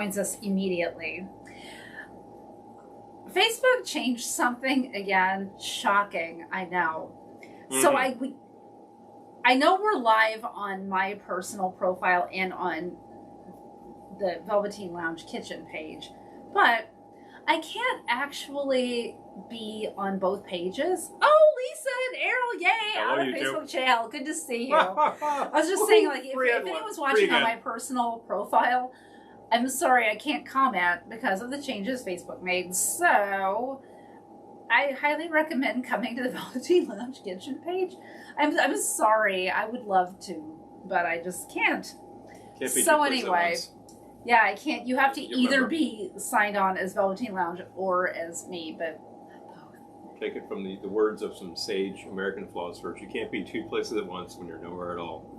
joins us immediately. Facebook changed something again. Shocking, I know. So I know we're live on my personal profile and on the Velveteen Lounge Kitchen page, but I can't actually be on both pages. Oh, Lisa and Errol, yay! Hello, on the Facebook channel. Good to see you. I was just saying, like, if anyone's watching on my personal profile, I'm sorry I can't comment because of the changes Facebook made. So I highly recommend coming to the Velveteen Lounge Kitchen page. I'm sorry. I would love to, but I just can't. So anyway, yeah, I can't. You have to either be signed on as Velveteen Lounge or as me, but both. Take it from the words of some sage American philosophers. You can't be two places at once when you're nowhere at all.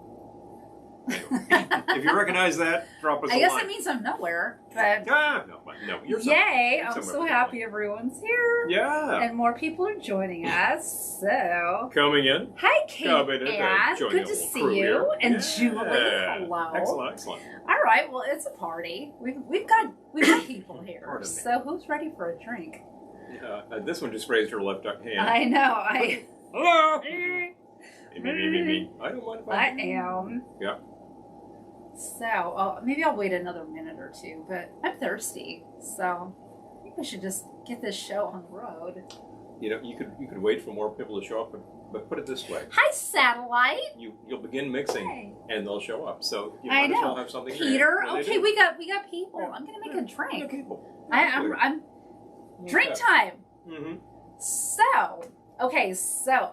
Anyway, if you recognize that, drop us a line. I guess it means I'm nowhere, but no, you're yay! I'm so happy everyone's here. Yeah, and more people are joining us. So coming in. Hi, Kate. Ann. Good to see you. And Julie. Hello. Excellent. All right. Well, it's a party. We've got people here. So who's ready for a drink? Yeah. This one just raised her left hand. I know. Hello. Me. I don't mind if I am. Yeah. So, maybe I'll wait another minute or two, but I'm thirsty, so I think we should just get this show on the road. You know, you could wait for more people to show up, but put it this way. Hi, Satellite. You'll begin mixing, and they'll show up. So you might as well have something. Peter, okay, we got people. Yeah. I'm gonna make a drink. We got people. I'm drink time. So, okay,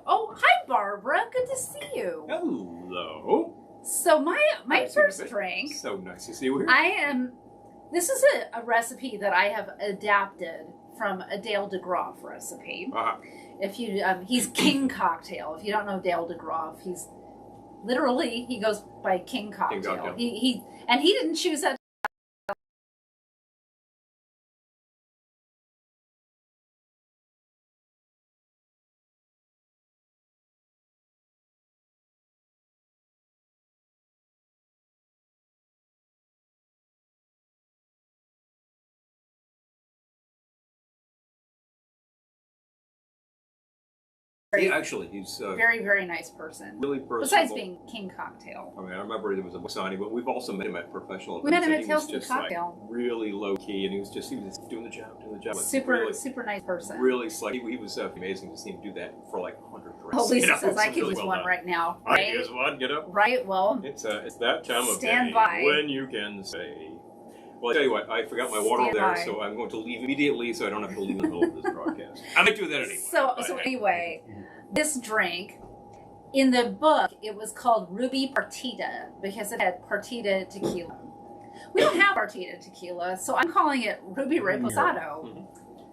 oh, hi, Barbara. Good to see you. Hello. So my first drink. So nice to see you here. This is a recipe that I have adapted from a Dale DeGroff recipe. If you, he's King Cocktail. If you don't know Dale DeGroff, he goes by King Cocktail. He didn't choose that. He's very, very nice person. Really personable. Besides being King Cocktail. I mean, I remember there was a book signing, but we've also met him at professional events. We met him at Tales King Cocktail. Like really low key, and he was doing the job. Super nice person. Really slick. He was amazing to see him do that for like 100 drinks. Oh, Lisa says I could use one right now. I could use one. Get up. Right. Well, it's that time of day when you can say. Well, I tell you what, I forgot my water there, so I'm going to leave immediately so I don't have to leave in the middle of this broadcast. I might do that anyway. So anyway, this drink, in the book, it was called Ruby Partita because it had Partita Tequila. We don't have Partita Tequila, so I'm calling it Ruby Riposatto.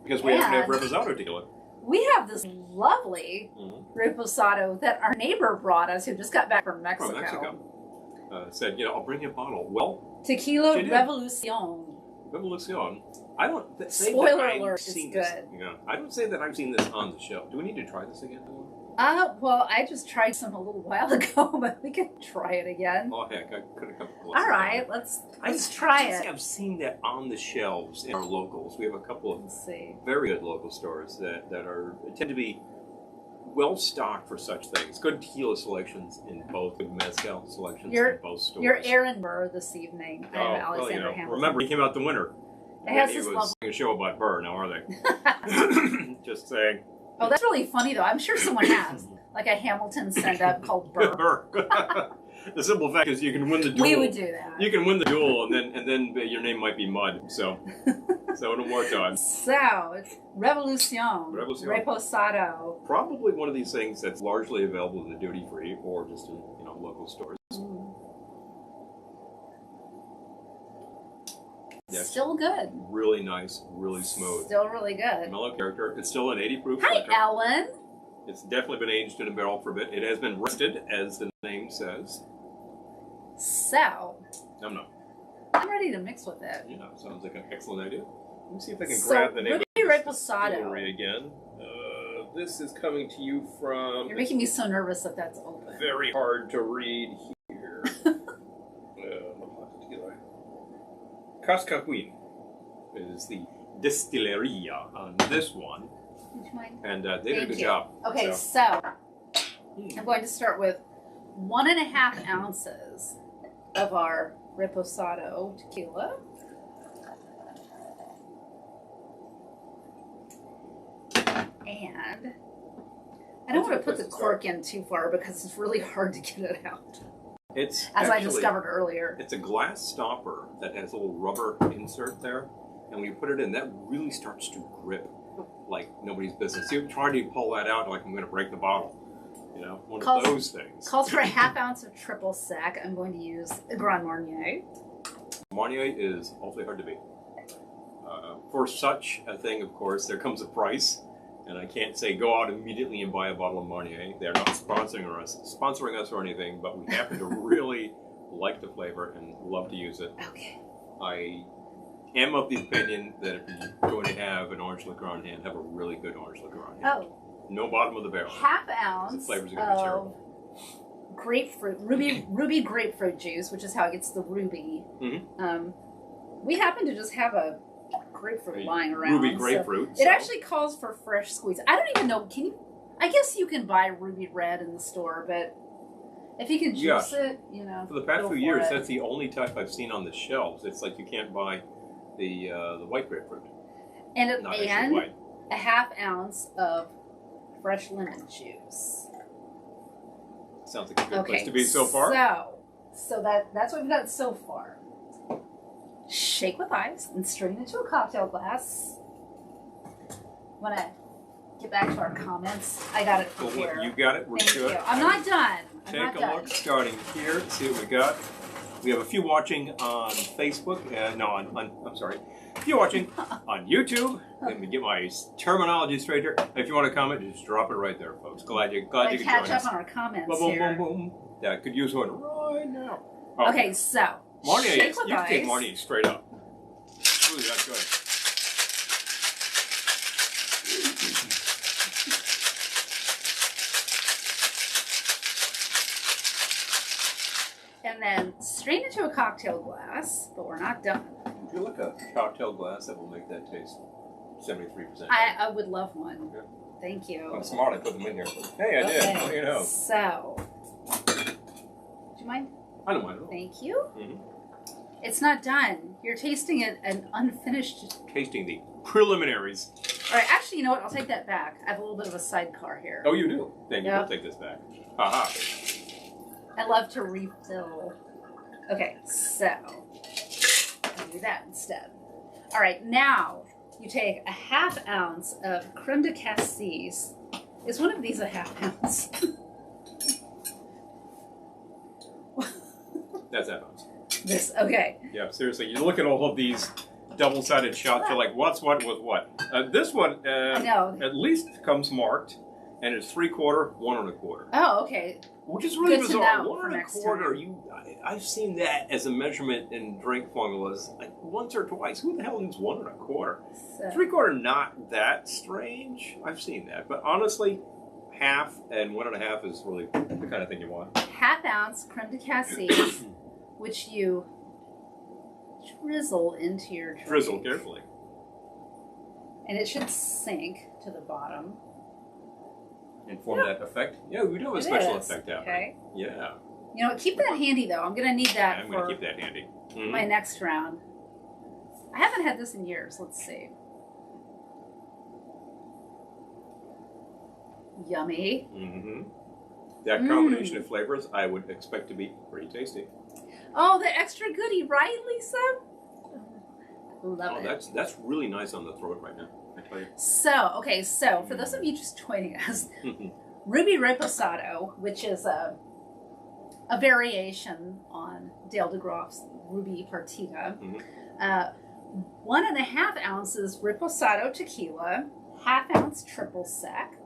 Because we happen to have Riposatto Tequila. We have this lovely Riposatto that our neighbor brought us, who just got back from Mexico. Said, I'll bring you a bottle. Well, Tequila Revolucion. Revolucion. I don't say Spoiler that alert, it's good. I don't say that I've seen this on the show. Do we need to try this again? Well, I just tried some a little while ago, but we can try it again. Oh, heck, I could have come close. All right, let's try it. I've seen that on the shelves in our locals. We have a couple of very good local stores that tend to be well stocked for such things. Good tequila selections in both, good mezcal selections in both stores. You're Aaron Burr this evening. I'm Alexander Hamilton. Remember, he came out the winner. It has he this was a show about Burr, now are they? Just saying. Oh, that's really funny though. I'm sure someone has like a Hamilton send-up called Burr. The simple fact is, you can win the duel. We would do that. You can win the duel, and then your name might be Mud. So no more time. So it's Revolucion. Riposatto. Probably one of these things that's largely available in the duty free or just in local stores. Yes. Still good. Really nice, really smooth. Still really good. Mellow character. It's still an 80 proof. Hi, liquor. Ellen. It's definitely been aged in a barrel for a bit. It has been rested, as the name says. So. I'm ready to mix with it. Yeah, sounds like an excellent idea. Let me see if I can grab the name of the distillery again. This is coming to you from... You're making me so nervous that that's open. Very hard to read here. Cascahuin is the distilleria on this one. And they did a good job. Okay, so I'm going to start with 1.5 ounces of our Riposatto tequila. And I don't want to put the cork in too far because it's really hard to get it out. It's as I discovered earlier. It's a glass stopper that has a little rubber insert there. And when you put it in, that really starts to grip like nobody's business. You're trying to pull that out like I'm going to break the bottle. You know, one of those things. Calls for 1/2 ounce of triple sec. I'm going to use a Grand Marnier. Marnier is awfully hard to beat. For such a thing, of course, there comes a price. And I can't say go out immediately and buy a bottle of Marnier. They're not sponsoring us or anything, but we happen to really like the flavor and love to use it. Okay. I am of the opinion that if you're going to have an orange liqueur on hand, have a really good orange liqueur on hand. Oh. No bottom of the barrel. 1/2 ounce the flavors are going to be terrible. Grapefruit, ruby grapefruit juice, which is how it gets the ruby. Mm-hmm. We happen to just have a grapefruit lying around. Ruby grapefruit. So it actually calls for fresh squeeze. I don't even know. Can you? I guess you can buy ruby red in the store, but if you can juice it, you know. For the past few years, that's the only type I've seen on the shelves. It's like you can't buy the white grapefruit. And 1/2 ounce of fresh lemon juice. Sounds like a good place to be so far. So that's what we've got so far. Shake with ice and strain into a cocktail glass. Want to get back to our comments? I got it from here. You got it. We're good. I'm not done. Take a look starting here. See what we got. We have a few watching on Facebook. I'm sorry. A few watching on YouTube. Let me get my terminology straight here. If you want to comment, just drop it right there, folks. Glad you could join us. Catch up on our comments here. Boom. Yeah, could use one right now. Okay, so Marnier, you can take Marnier straight up. Ooh, that's good. And then strain into a cocktail glass, but we're not done. Would you like a cocktail glass that will make that taste 73%? I would love one. Okay. Thank you. I'm smart. I put them in here. Hey, I did. What do you know? So, do you mind? I don't mind at all. Thank you. Mm-hmm. It's not done. You're tasting an unfinished. Tasting the preliminaries. All right. Actually, you know what? I'll take that back. I have a little bit of a sidecar here. Oh, you do? Then you will take this back. Haha. I love to refill. Okay, so I'll do that instead. All right, now you take 1/2 ounce of creme de cassis. Is one of these 1/2 ounce? That's 1/2 ounce. This, okay. Yeah, seriously, you look at all of these double-sided shots, you're like, what's what with what? This one I know. At least comes marked, and it's 3/4, 1 1/4. Oh, okay. Which is really bizarre. 1 1/4. I've seen that as a measurement in drink formulas like once or twice. Who the hell needs 1 1/4? 3/4, not that strange. I've seen that, but honestly, 1/2 and 1 1/2 is really the kind of thing you want. 1/2 ounce creme de cassis, which you drizzle into your drink. Drizzle carefully, and it should sink to the bottom. And form that effect? Yeah, we do have a special effect out there. Okay. Yeah. You know, keep that handy though. I'm going to need that I'm going to keep that handy. Mm-hmm. My next round. I haven't had this in years. Let's see. Yummy. Mm-hmm. That combination of flavors I would expect to be pretty tasty. Oh, the extra goodie, right, Lisa? Love it. That's really nice on the throat right now. So for those of you just joining us, Ruby Riposatto, which is a variation on Dale DeGroff's Ruby Partita, 1.5 ounces Riposatto tequila, 1/2 ounce triple sec,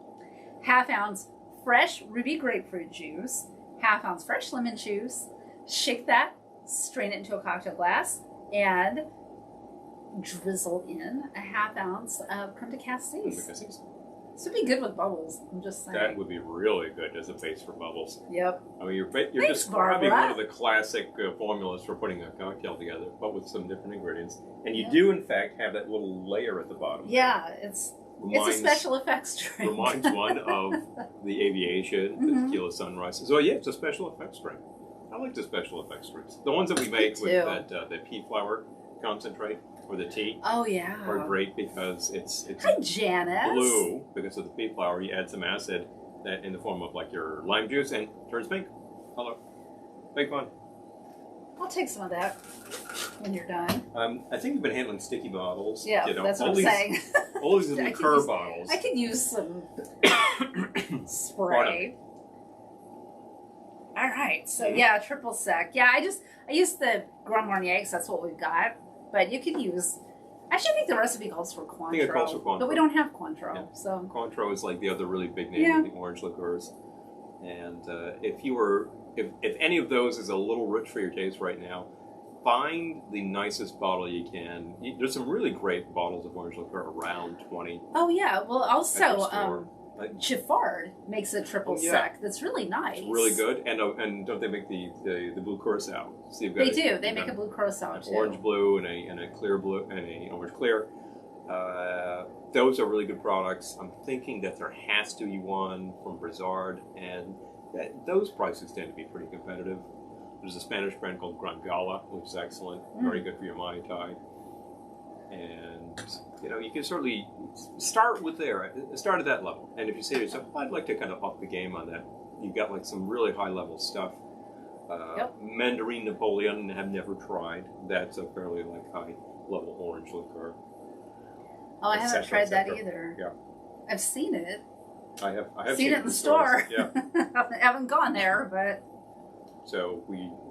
1/2 ounce fresh ruby grapefruit juice, 1/2 ounce fresh lemon juice. Shake that, strain it into a cocktail glass, and drizzle in 1/2 ounce of creme de cassis. This would be good with bubbles. I'm just saying. That would be really good as a base for bubbles. Yep. I mean, you're Thanks, describing Barbara. one of the classic formulas for putting a cocktail together, but with some different ingredients. And you do, in fact, have that little layer at the bottom. Yeah, it's a special effects drink. Reminds one of the Aviation, the Tequila Sunrise. So yeah, it's a special effects drink. I like the special effects drinks. The ones that we make with the pea flower concentrate or the tea. Oh yeah. Are great because it's Hi, Janice. Blue because of the pea flower. You add some acid that in the form of like your lime juice and it turns pink. Hello. Big fun. I'll take some of that when you're done. I think you've been handling sticky bottles. Yeah, that's what I'm saying. All these liqueur bottles. I could use some spray. All right, so yeah, triple sec. Yeah, I use the Grand Marnier because that's what we've got. But you could use. Actually, I think the recipe calls for Cointreau. I think it calls for Cointreau. But we don't have Cointreau, so. Cointreau is like the other really big name of the orange liqueurs. And if any of those is a little rich for your taste right now, find the nicest bottle you can. There's some really great bottles of orange liqueur around 20. Oh yeah, well also Giffard makes a triple sec that's really nice. It's really good, and don't they make the blue curacao? So they do. They make a blue curacao too. Orange blue and a clear blue and a orange clear. Those are really good products. I'm thinking that there has to be one from Brizard, and those prices tend to be pretty competitive. There's a Spanish brand called Gran Gala, which is excellent, very good for your Mai Tai. And you can certainly start at that level. And if you say to yourself, I'd like to kind of up the game on that, you've got like some really high level stuff. Mandarine Napoleon, have never tried. That's a fairly like high level orange liqueur. Oh, I haven't tried that either. Yeah, I've seen it. I have seen it in the store. Yeah, I haven't gone there, but. So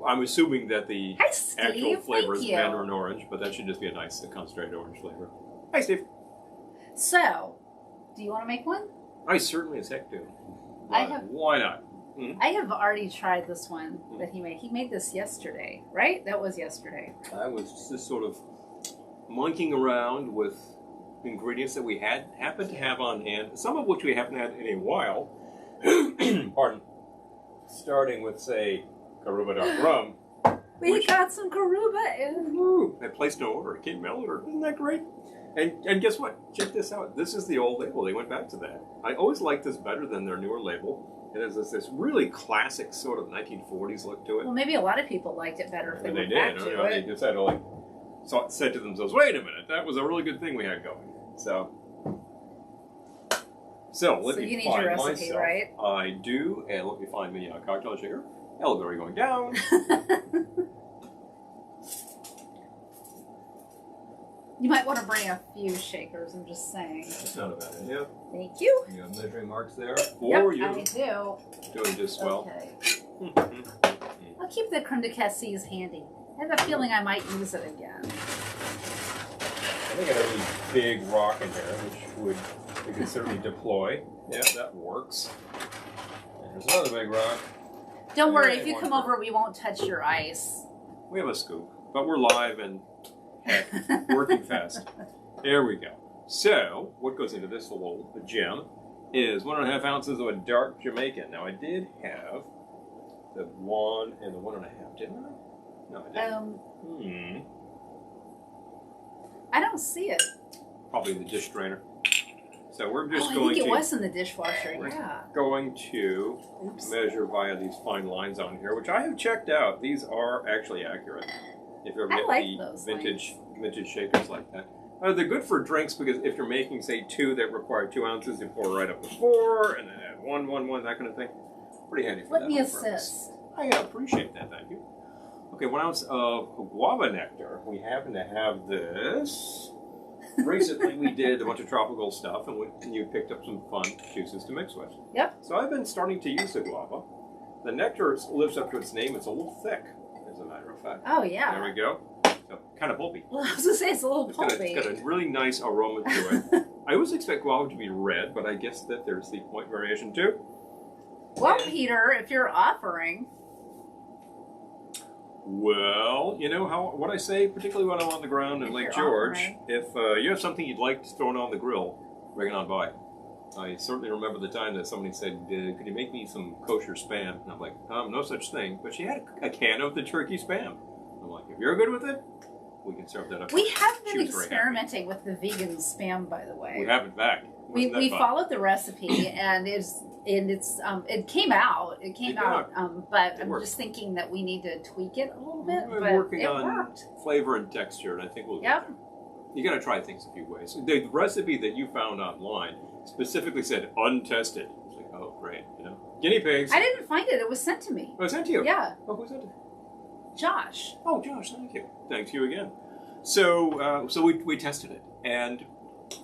I'm assuming that the actual flavor is Mandarin orange, but that should just be a nice concentrated orange flavor. Hi, Steve. So, do you want to make one? I certainly as heck do. Why not? Mm-hmm. I have already tried this one that he made. He made this yesterday, right? That was yesterday. I was just sort of monkeying around with ingredients that we happened to have on hand, some of which we haven't had in a while. Pardon. Starting with, say, Karuma Dark Rum. We got some Karuma in. I placed no order. It came mail order. Isn't that great? And guess what? Check this out. This is the old label. They went back to that. I always liked this better than their newer label. It has this really classic sort of 1940s look to it. Well, maybe a lot of people liked it better if they went back to it. They just had to said to themselves, wait a minute, that was a really good thing we had going. So let me you need find your recipe, myself. Right? I do, and let me find the cocktail sugar. Elderberry going down. You might want to bring a few shakers, I'm just saying. That's not a bad idea. Thank you. You have measuring marks there for you. I do. Doing just well. Okay. I'll keep the creme de cassis handy. I have a feeling I might use it again. I think I have a really big rock in there, which we could certainly deploy. Yeah, that works. And there's another big rock. Don't worry, if you come over, we won't touch your ice. We have a scoop, but we're live and working fast. There we go. So, what goes into this little gem is 1.5 ounces of a dark Jamaican. Now, I did have the 1 and the 1.5, didn't I? No, I didn't. I don't see it. Probably the dish strainer. So we're just I going think to... it was in the dishwasher, yeah. Going to measure via these fine lines on here, which I have checked out. These are actually accurate. If you ever get the vintage shakers like that. They're good for drinks because if you're making, say, 2 that require 2 ounces, you pour right up to 4, and then add 1, that kind of thing. Pretty handy for that. Let me assist. I appreciate that, thank you. Okay, 1 ounce of guava nectar. We happen to have this. Recently we did a bunch of tropical stuff, and you picked up some fun juices to mix with. Yep. So I've been starting to use the guava. The nectar lives up to its name. It's a little thick, as a matter of fact. Oh, yeah. There we go. So, kind of pulpy. Well, I was going to say, it's a little pulpy. It's got a really nice aroma to it. I always expect guava to be red, but I guess that there's the point variation too. Well, Peter, if you're offering... Well, you know what I say, particularly when I'm on the ground in Lake George. If you have something you'd like thrown on the grill, bring it on by. I certainly remember the time that somebody said, could you make me some kosher spam? And I'm like, no such thing. But she had a can of the turkey spam. I'm like, if you're good with it, we can serve that up. We have been experimenting with the vegan spam, by the way. We have, in fact. We followed the recipe, and it came out. It came out. But I'm just thinking that we need to tweak it a little bit. We're working on flavor and texture, and I think we'll get there. You got to try things a few ways. The recipe that you found online specifically said untested. It's like, oh, great, guinea pigs. I didn't find it. It was sent to me. Oh, it was sent to you? Yeah. Oh, who sent it? Josh. Oh, Josh, thank you. Thanks you again. So, we tested it, and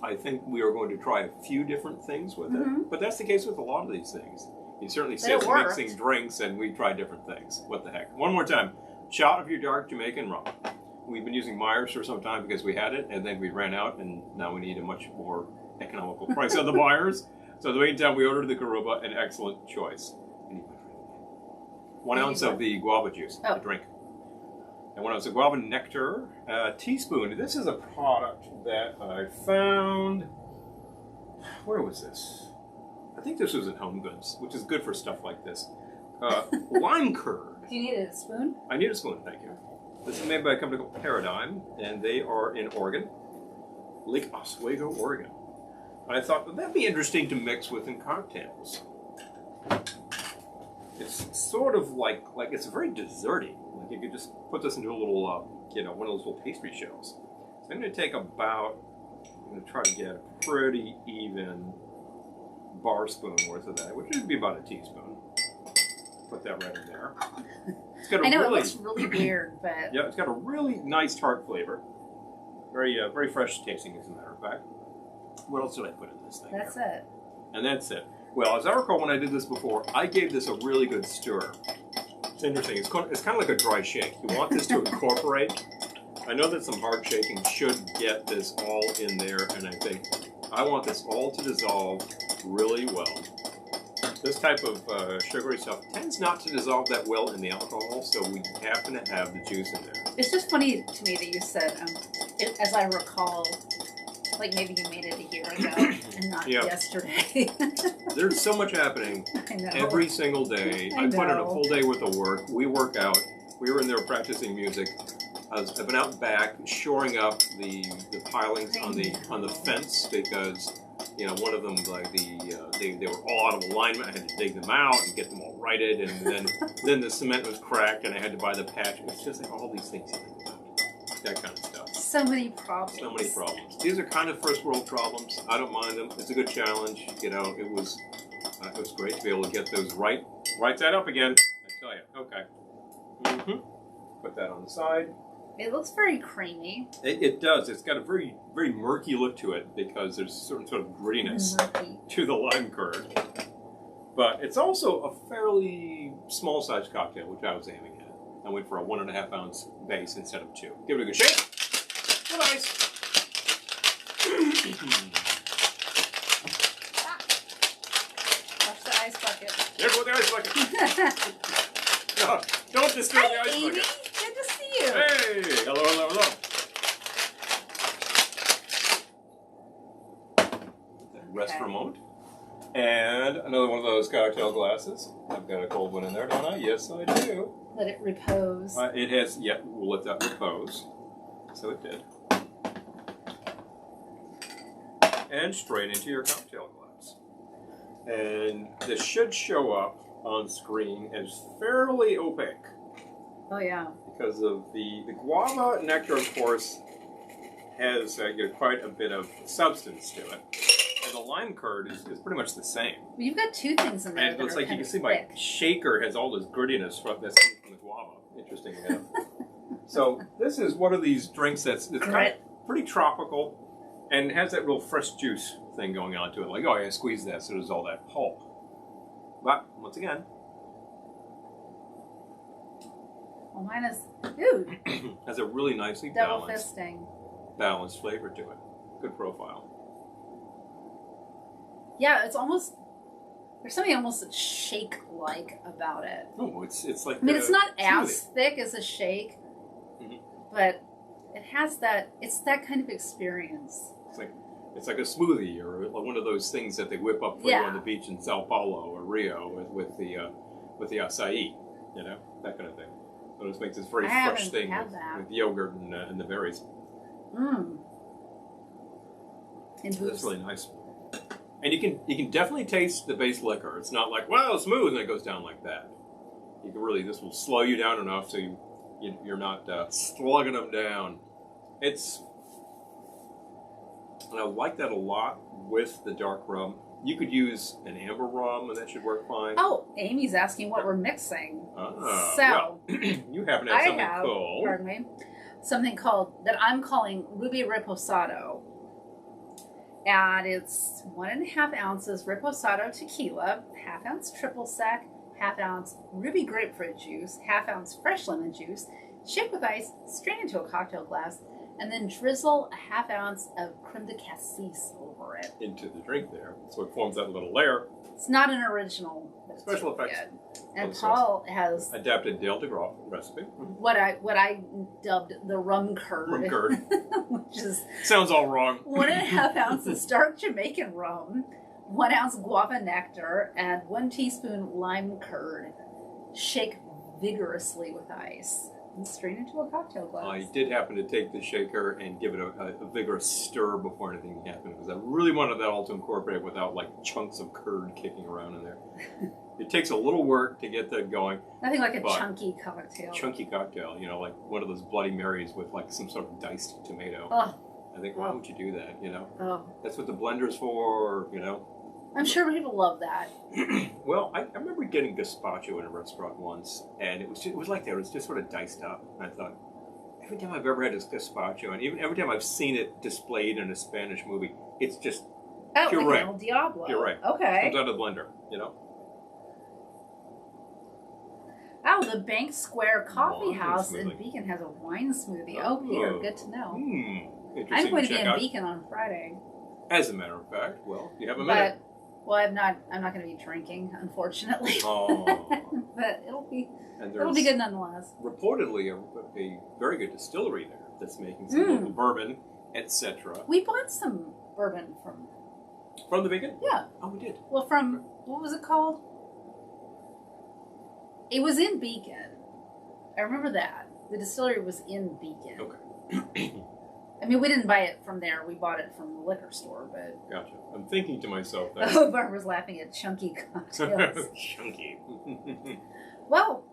I think we are going to try a few different things with it. But that's the case with a lot of these things. You certainly see us mixing drinks, and we try different things. What the heck? One more time. Shot of your dark Jamaican rum. We've been using Myers for some time because we had it, and then we ran out, and now we need a much more economical price on the Myers. So in the meantime, we ordered the Karuma, an excellent choice. 1 ounce of the guava juice, the drink. And 1 ounce of guava nectar, a teaspoon. This is a product that I found. Where was this? I think this was at Home Goods, which is good for stuff like this. Lime curd. Do you need a spoon? I need a spoon, thank you. This is made by a company called Paradigm, and they are in Oregon, Lake Oswego, Oregon. I thought that'd be interesting to mix with in cocktails. It's sort of like it's very desserty. Like you could just put this into a little, one of those little pastry shells. So I'm going to take I'm going to try to get a pretty even bar spoon worth of that, which would be about a teaspoon. Put that right in there. It's got a it looks really weird, but... Yeah, it's got a really nice tart flavor. Very very fresh tasting, as a matter of fact. What else did I put in this thing? That's it. And that's it. Well, as I recall when I did this before, I gave this a really good stir. It's interesting. It's kind of like a dry shake. You want this to incorporate. I know that some hard shaking should get this all in there, and I think I want this all to dissolve really well. This type of sugary stuff tends not to dissolve that well in the alcohol, so we happen to have the juice in there. It's just funny to me that you said, as I recall, like maybe you made it a year ago and not yesterday. There's so much happening every single day. I put in a full day worth of work. We work out. We were in there practicing music. I've been out back shoring up the pilings on the fence because one of them they were all out of alignment. I had to dig them out and get them all righted, and then the cement was cracked and I had to buy the patch. It's just like all these things. That kind of stuff. So many problems. So many problems. These are kind of first world problems. I don't mind them. It's a good challenge. It was great to be able to get those right side up again. I tell you. Okay. Put that on the side. It looks very creamy. It does. It's got a very, very murky look to it because there's a certain sort of grittiness to the lime curd. But it's also a fairly small sized cocktail, which I was aiming at. I went for a 1.5 ounce base instead of 2. Give it a good shake. Real nice. Watch the ice bucket. There goes the ice bucket. No, don't disturb the ice Amy. bucket. Good to see you. Hey, hello. Rest for a moment. And another one of those cocktail glasses. I've got a cold one in there, don't I? Yes, I do. Let it repose. It has, we'll let that repose. So it did. And straight into your cocktail glass. And this should show up on screen as fairly opaque. Oh, yeah. Because of the guava nectar, of course, has quite a bit of substance to it. And the lime curd is pretty much the same. Well, you've got two things in there. And it looks like you can see my shaker has all this grittiness that's coming from the guava. Interesting enough. So this is one of these drinks that's kind of pretty tropical and has that real fresh juice thing going on to it. Like, oh, I squeeze that so there's all that pulp. But once again, well, mine is, dude. has a really nicely balanced flavor to it. Good profile. Yeah, it's almost, there's something almost shake-like about it. Oh, it's like, I mean, it's not as thick as a shake, but it has that, it's that kind of experience. It's like It's like a smoothie or one of those things that they whip up for you on the beach in Sao Paulo or Rio with the acai, you know, that kind of thing. So this makes this very fresh thing with yogurt and the berries. Mmm. That's really nice. And you can definitely taste the base liquor. It's not like, wow, smooth, and it goes down like that. You can really, this will slow you down enough so you're not slugging them down. And I like that a lot with the dark rum. You could use an amber rum, and that should work fine. Oh, Amy's asking what we're mixing. Well, you happen to have something called... Pardon me. Something called, that I'm calling Ruby Riposatto. And it's 1.5 ounces Riposatto tequila, 1/2 ounce triple sec, 1/2 ounce ruby grapefruit juice, 1/2 ounce fresh lemon juice, shake with ice, strain into a cocktail glass, and then drizzle 1/2 ounce of creme de cassis over it. Into the drink there. So it forms that little layer. It's not an original. Special effects. And Paul has adapted Dale DeGraw recipe. What I dubbed the rum curd. Rum curd. Which is sounds all wrong. 1.5 ounces dark Jamaican rum, 1 ounce guava nectar, and 1 teaspoon lime curd. Shake vigorously with ice and strain into a cocktail glass. I did happen to take the shaker and give it a vigorous stir before anything happened because I really wanted that all to incorporate without like chunks of curd kicking around in there. It takes a little work to get that going. Nothing like a chunky cocktail. Chunky cocktail, you know, like one of those Bloody Marys with like some sort of diced tomato. Oh. I think, why would you do that, you know? Oh. That's what the blender's for, you know? I'm sure people love that. Well, I remember getting gazpacho in a restaurant once, and it was like that. It was just sort of diced up. And I thought, every time I've ever had this gazpacho, and even every time I've seen it displayed in a Spanish movie, it's just puree. Like El Diablo. Puree. Okay. It comes out of the blender, you know? Oh, the Bank Square Coffee House in Beacon has a wine smoothie. Oh, Peter, good to know. I'm going to be in Beacon on Friday. As a matter of fact, well, you have a minute. Well, I'm not going to be drinking, unfortunately. Oh. But it'll be good nonetheless. Reportedly, a very good distillery there that's making some local bourbon, etc. We bought some bourbon from the Beacon. Yeah. Oh, we did. Well, from what was it called? It was in Beacon. I remember that. The distillery was in Beacon. Okay. I mean, we didn't buy it from there. We bought it from the liquor store, but... Gotcha. I'm thinking to myself that... Oh, Barbara's laughing at chunky cocktails. Chunky. Well,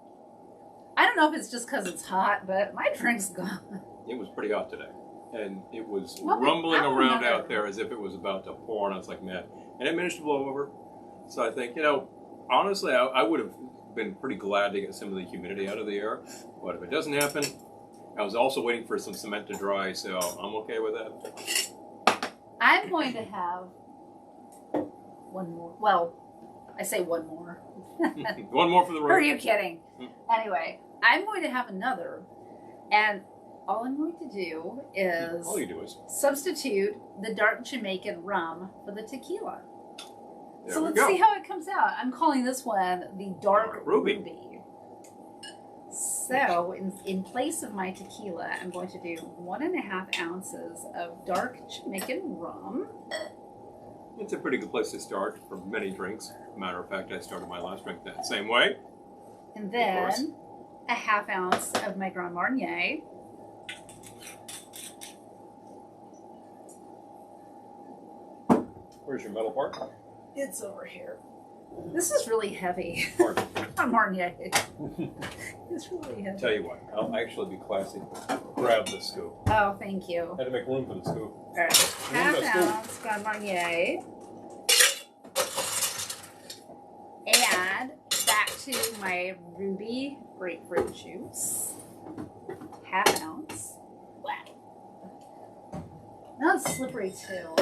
I don't know if it's just because it's hot, but my drink's gone. It was pretty hot today. And it was rumbling around out there as if it was about to pour, and I was like, man. And it managed to blow over. So I think, you know, honestly, I would have been pretty glad to get some of the humidity out of the air. But if it doesn't happen... I was also waiting for some cement to dry, so I'm okay with that. I'm going to have one more. Well, I say one more. One more for the road. Are you kidding? Anyway, I'm going to have another, and all I'm going to do is... All you do is... substitute the dark Jamaican rum for the tequila. There so let's see how it comes out. I'm calling this one the Dark Ruby. So, in place of my tequila, I'm going to do 1.5 ounces of dark Jamaican rum. It's a pretty good place to start for many drinks. Matter of fact, I started my last drink that same way. And then 1/2 ounce of my Grand Marnier. Where's your metal part? It's over here. This is really heavy. Pardon. Marnier. It's really heavy. Tell you what, I'll actually be classy. Grab the scoop. Oh, thank you. I had to make room for the scoop. All right. 1/2 ounce Grand Marnier. And back to my ruby grapefruit juice. 1/2 ounce. Wow. Now it's slippery too.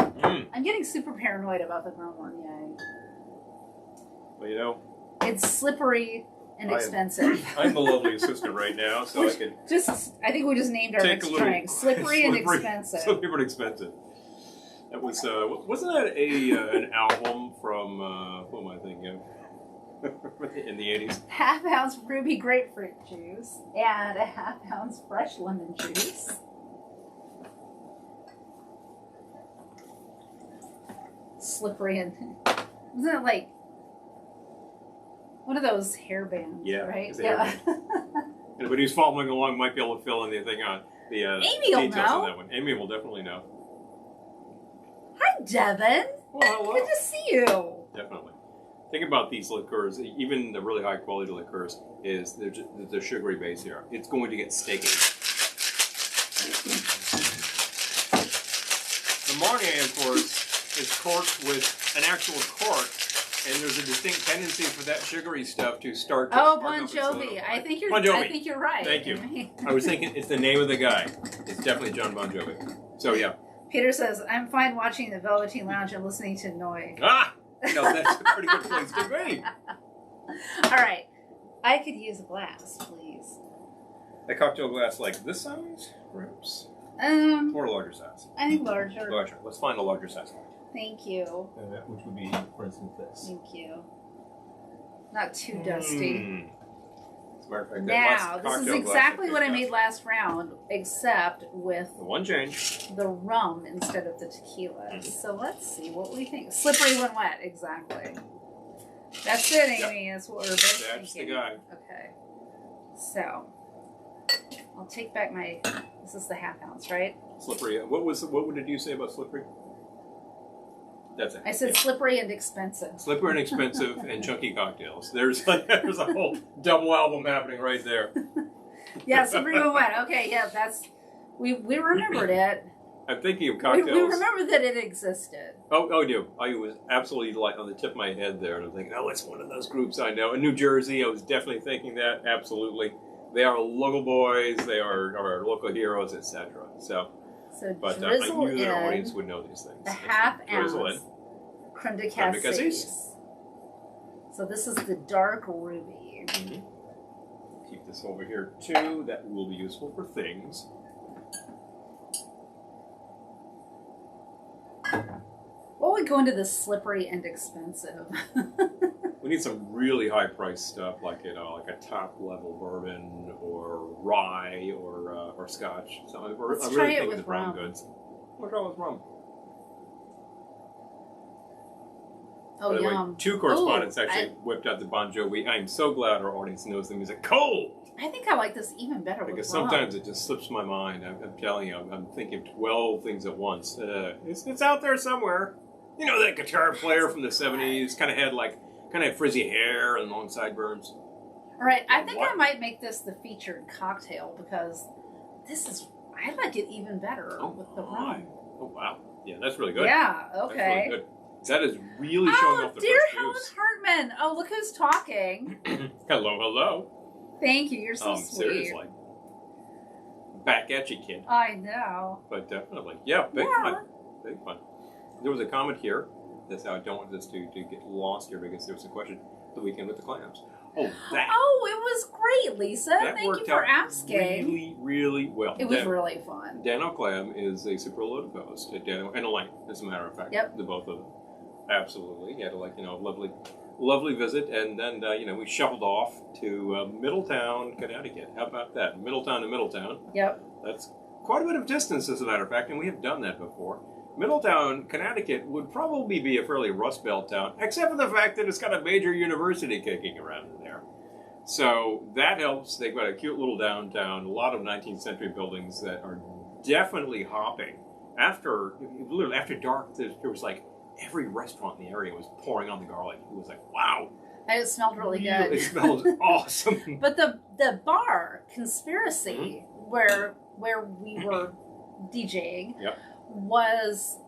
I'm getting super paranoid about the Grand Marnier. Well, you know, it's slippery and expensive. I'm the lovely assistant right now, so I can I think we just named our next drink. Slippery and expensive. Slippery and expensive. That was, wasn't that an album from, who am I thinking of? In the 80s? 1/2 ounce ruby grapefruit juice and 1/2 ounce fresh lemon juice. slippery and isn't it like one of those hair bands? Yeah, right. Yeah. Anybody who's following along might be able to fill in the thing on the Amy will details know. on that one. Amy will definitely know. Hi, Devin. Well, hello. Good to see you. Definitely. Thing about these liqueurs, even the really high quality liqueurs, is there's a sugary base here. It's going to get sticky. The Marnier, of course, is corked with an actual cork, and there's a distinct tendency for that sugary stuff to start to Bon Jovi. I think you're right. Thank you. I was thinking it's the name of the guy. It's definitely John Bon Jovi. So yeah. Peter says, I'm fine watching the Velveteen Lounge and listening to Noi. Ah! No, that's a pretty good place to be. All right. I could use a glass, please. A cocktail glass like this size, perhaps? Or a larger size? I think larger. Larger. Let's find a larger size. Thank you. Which would be, for instance, this. Thank you. Not too dusty. As a matter of fact, now, this is exactly what I made last round, except with the one change. The rum instead of the tequila. So let's see what we think. Slippery when wet, exactly. That's it, Amy. Yep. That's what we're both thinking. That's the guy. Okay. So, I'll take back my... This is the half ounce, right? Slippery. What did you say about slippery? That's it. I said slippery and expensive. Slippery and expensive and chunky cocktails. There's a whole double album happening right there. Yeah, slippery when wet. Okay, yeah, that's... We remembered it. I'm thinking of cocktails. We remember that it existed. Oh, I do. I was absolutely like on the tip of my head there, and I'm thinking, oh, it's one of those groups I know. In New Jersey, I was definitely thinking that. Absolutely, they are local boys. They are our local heroes, etc. But I knew that our audience would know these things. A half ounce creme de cassis. So this is the dark ruby. Mm-hmm. Keep this over here too. That will be useful for things. What would go into the slippery and expensive? We need some really high priced stuff, like like a top level bourbon or rye or scotch. So Let's try it with rum. Goods. We'll try it with rum. Oh, by the yum. way, two correspondents actually whipped out the Bon Jovi. I'm so glad our audience knows the music cold. I think I like this even better because with rum. Sometimes it just slips my mind. I'm telling you, I'm thinking 12 things at once. It's out there somewhere. You know that guitar player from the 70s kind of had frizzy hair and long sideburns. All right, I think I might make this the featured cocktail because I like it even better with the rum. Oh wow, yeah, that's really good. Yeah, okay. That's really good. That is really showing off the dear first Helen juice. Hartman. Oh, look who's talking. Hello. Thank you. You're so sweet. Seriously. Back at you, kid. I know. But definitely. Yeah, big fun. Big fun. There was a comment here. I don't want this to get lost here because there was a question the weekend with the clams. Oh, it was great, Lisa. Thank you for asking. Really, really well. It was really fun. Dano Clam is a super loaded host at Dano and Elaine, as a matter of fact. Yep. The both of them. Absolutely. He had a lovely visit, and then we shuffled off to Middletown, Connecticut. How about that? Middletown to Middletown. Yep. That's quite a bit of distance, as a matter of fact, and we have done that before. Middletown, Connecticut would probably be a fairly Rust Belt town, except for the fact that it's got a major university kicking around in there. So that helps. They've got a cute little downtown, a lot of 19th century buildings that are definitely hopping. After dark, there was like every restaurant in the area was pouring on the garlic. It was like, wow. And it smelled really good. It smelled awesome. But the bar, Conspiracy, where we were DJing, was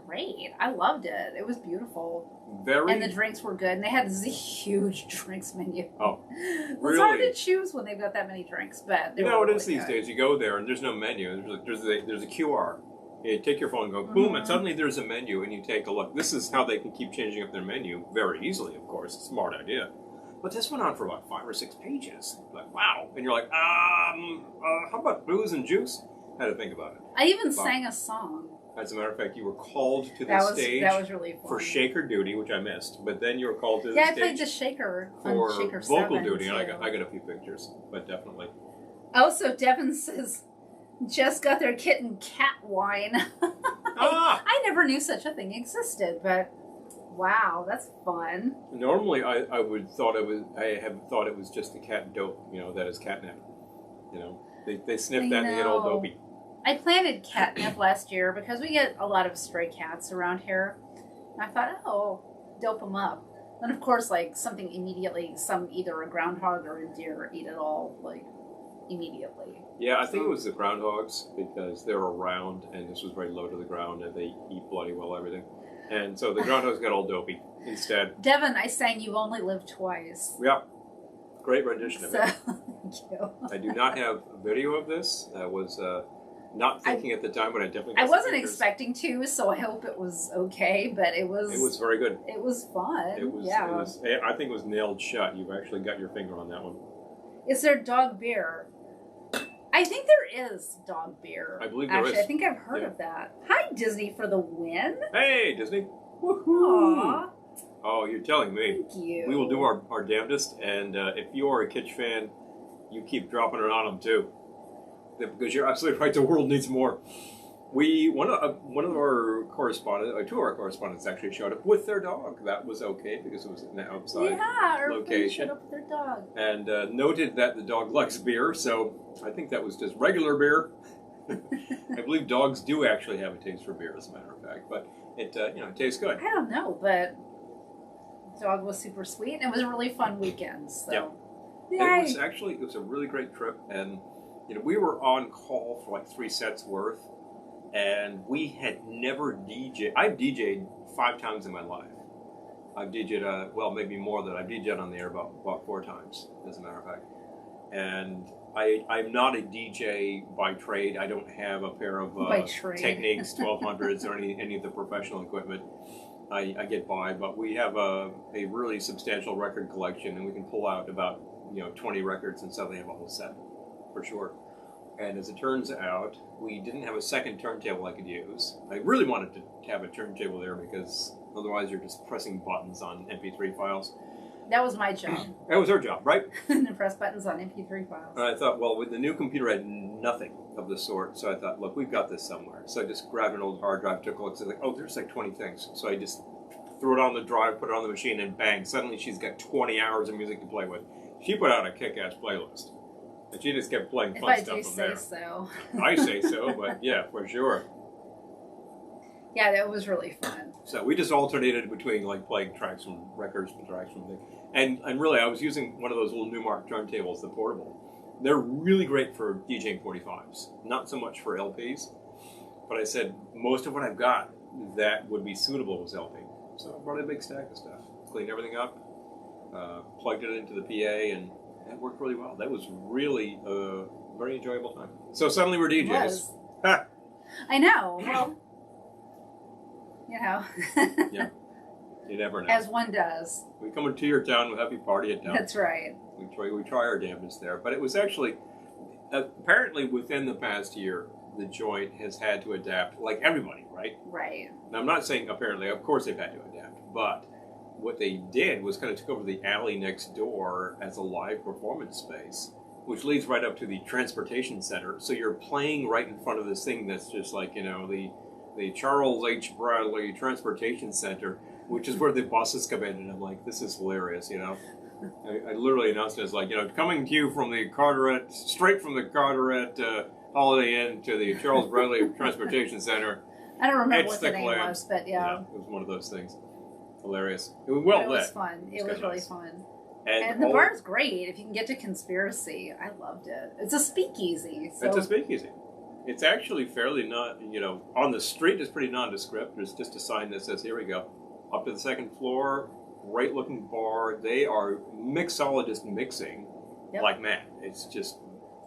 great. I loved it. It was beautiful. And the drinks were good. And they had this huge drinks menu. Oh, It's really? hard to choose when they've got that many drinks, but they were it really is these good. days. You go there and there's no menu. There's a QR. You take your phone and go boom, and suddenly there's a menu, and you take a look. This is how they can keep changing up their menu very easily. Of course, smart idea. But this went on for about 5 or 6 pages. Like, wow. And you're like, how about booze and juice? Had to think about it. I even sang a song. As a matter of fact, you were called to the stage that was really fun. for shaker duty, which I missed. But then you were called to the stage. stage. Yeah, I played the shaker for Shaker vocal 7 duty, too. and I got a few pictures, but definitely. Oh, so Devin says, just got their kitten cat wine. I never knew such a thing existed, but wow, that's fun. Normally, I have thought it was just the cat dope, that is catnip. They sniff that and they get all dopey. I planted catnip last year because we get a lot of stray cats around here. And I thought, dope them up. And of course, like something immediately, either a groundhog or a deer eat it all, like immediately. Yeah, I think it was the groundhogs because they're around and this was very low to the ground and they eat bloody well everything. And so the groundhogs got all dopey instead. Devin, I sang You Only Live Twice. Yeah. Great rendition of it. Thank you. I do not have a video of this. I was not thinking at the time, but I definitely got I wasn't pictures. Expecting to, so I hope it was okay, but it was... It was very good. It was fun. It was, I think it was nailed shut. You've actually got your finger on that one. Is there dog beer? I think there is dog beer. I believe there is. I think I've heard of that. Hi, Disney, for the win. Hey, Disney. Woohoo. Aww. Oh, you're telling me. Thank you. We will do our damnedest, and if you are a Kitsch fan, you keep dropping it on them too. Because you're absolutely right, the world needs more. One of our correspondents, two of our correspondents actually showed up with their dog. That was okay because it was an outside location. Showed up with their dog. And noted that the dog likes beer, so I think that was just regular beer. I believe dogs do actually have a taste for beer, as a matter of fact, but it tastes good. I don't know, but the dog was super sweet, and it was a really fun weekend. So yeah. It was a really great trip, and we were on call for like 3 sets worth. And we had never DJed. I've DJed 5 times in my life. I've DJed, maybe more than I've DJed on the air about 4 times, as a matter of fact. And I'm not a DJ by trade. I don't have a pair of Techniques 1200s or any of the professional equipment. I get by, but we have a really substantial record collection, and we can pull out about 20 records and suddenly have a whole set, for sure. And as it turns out, we didn't have a second turntable I could use. I really wanted to have a turntable there because otherwise you're just pressing buttons on MP3 files. That was my job. That was her job, right? To press buttons on MP3 files. And I thought, well, with the new computer, I had nothing of the sort. So I thought, look, we've got this somewhere. So I just grabbed an old hard drive, took a look, and said, there's like 20 things. So I just threw it on the drive, put it on the machine, and bang, suddenly she's got 20 hours of music to play with. She put out a kick-ass playlist. And she just kept playing fun stuff from there. If I do say so. I say so, but yeah, for sure. Yeah, that was really fun. So we just alternated between like playing tracks from records and tracks from things. And really, I was using one of those little Newmark turntables, the portable. They're really great for DJing 45s, not so much for LPs. But I said, most of what I've got that would be suitable was LP. So I brought a big stack of stuff, cleaned everything up, plugged it into the PA, and it worked really well. That was really a very enjoyable time. So suddenly we're DJs. Ha! I know. Well, Yeah. You never know. As one does. We come into your town, we'll have you party at town. That's right. We try our damnedest there. But it was actually, apparently within the past year, the joint has had to adapt, like everybody, right? Right. Now, I'm not saying apparently, of course they've had to adapt, but what they did was kind of took over the alley next door as a live performance space, which leads right up to the transportation center. So you're playing right in front of this thing that's just like, the Charles H. Bradley Transportation Center, which is where the buses come in. And I'm like, this is hilarious, I literally announced it as like, coming to you from the Carteret, straight from the Carteret Holiday Inn to the Charles Bradley Transportation Center. I don't remember what the name was, but yeah. It was one of those things. Hilarious. It was well lit. It was fun. It was really fun. And the bar's great. If you can get to Conspiracy, I loved it. It's a speakeasy. So. It's a speakeasy. It's actually fairly not, on the street it's pretty nondescript. There's just a sign that says, here we go. Up to the second floor, great looking bar. They are mixologists mixing like mad. It's just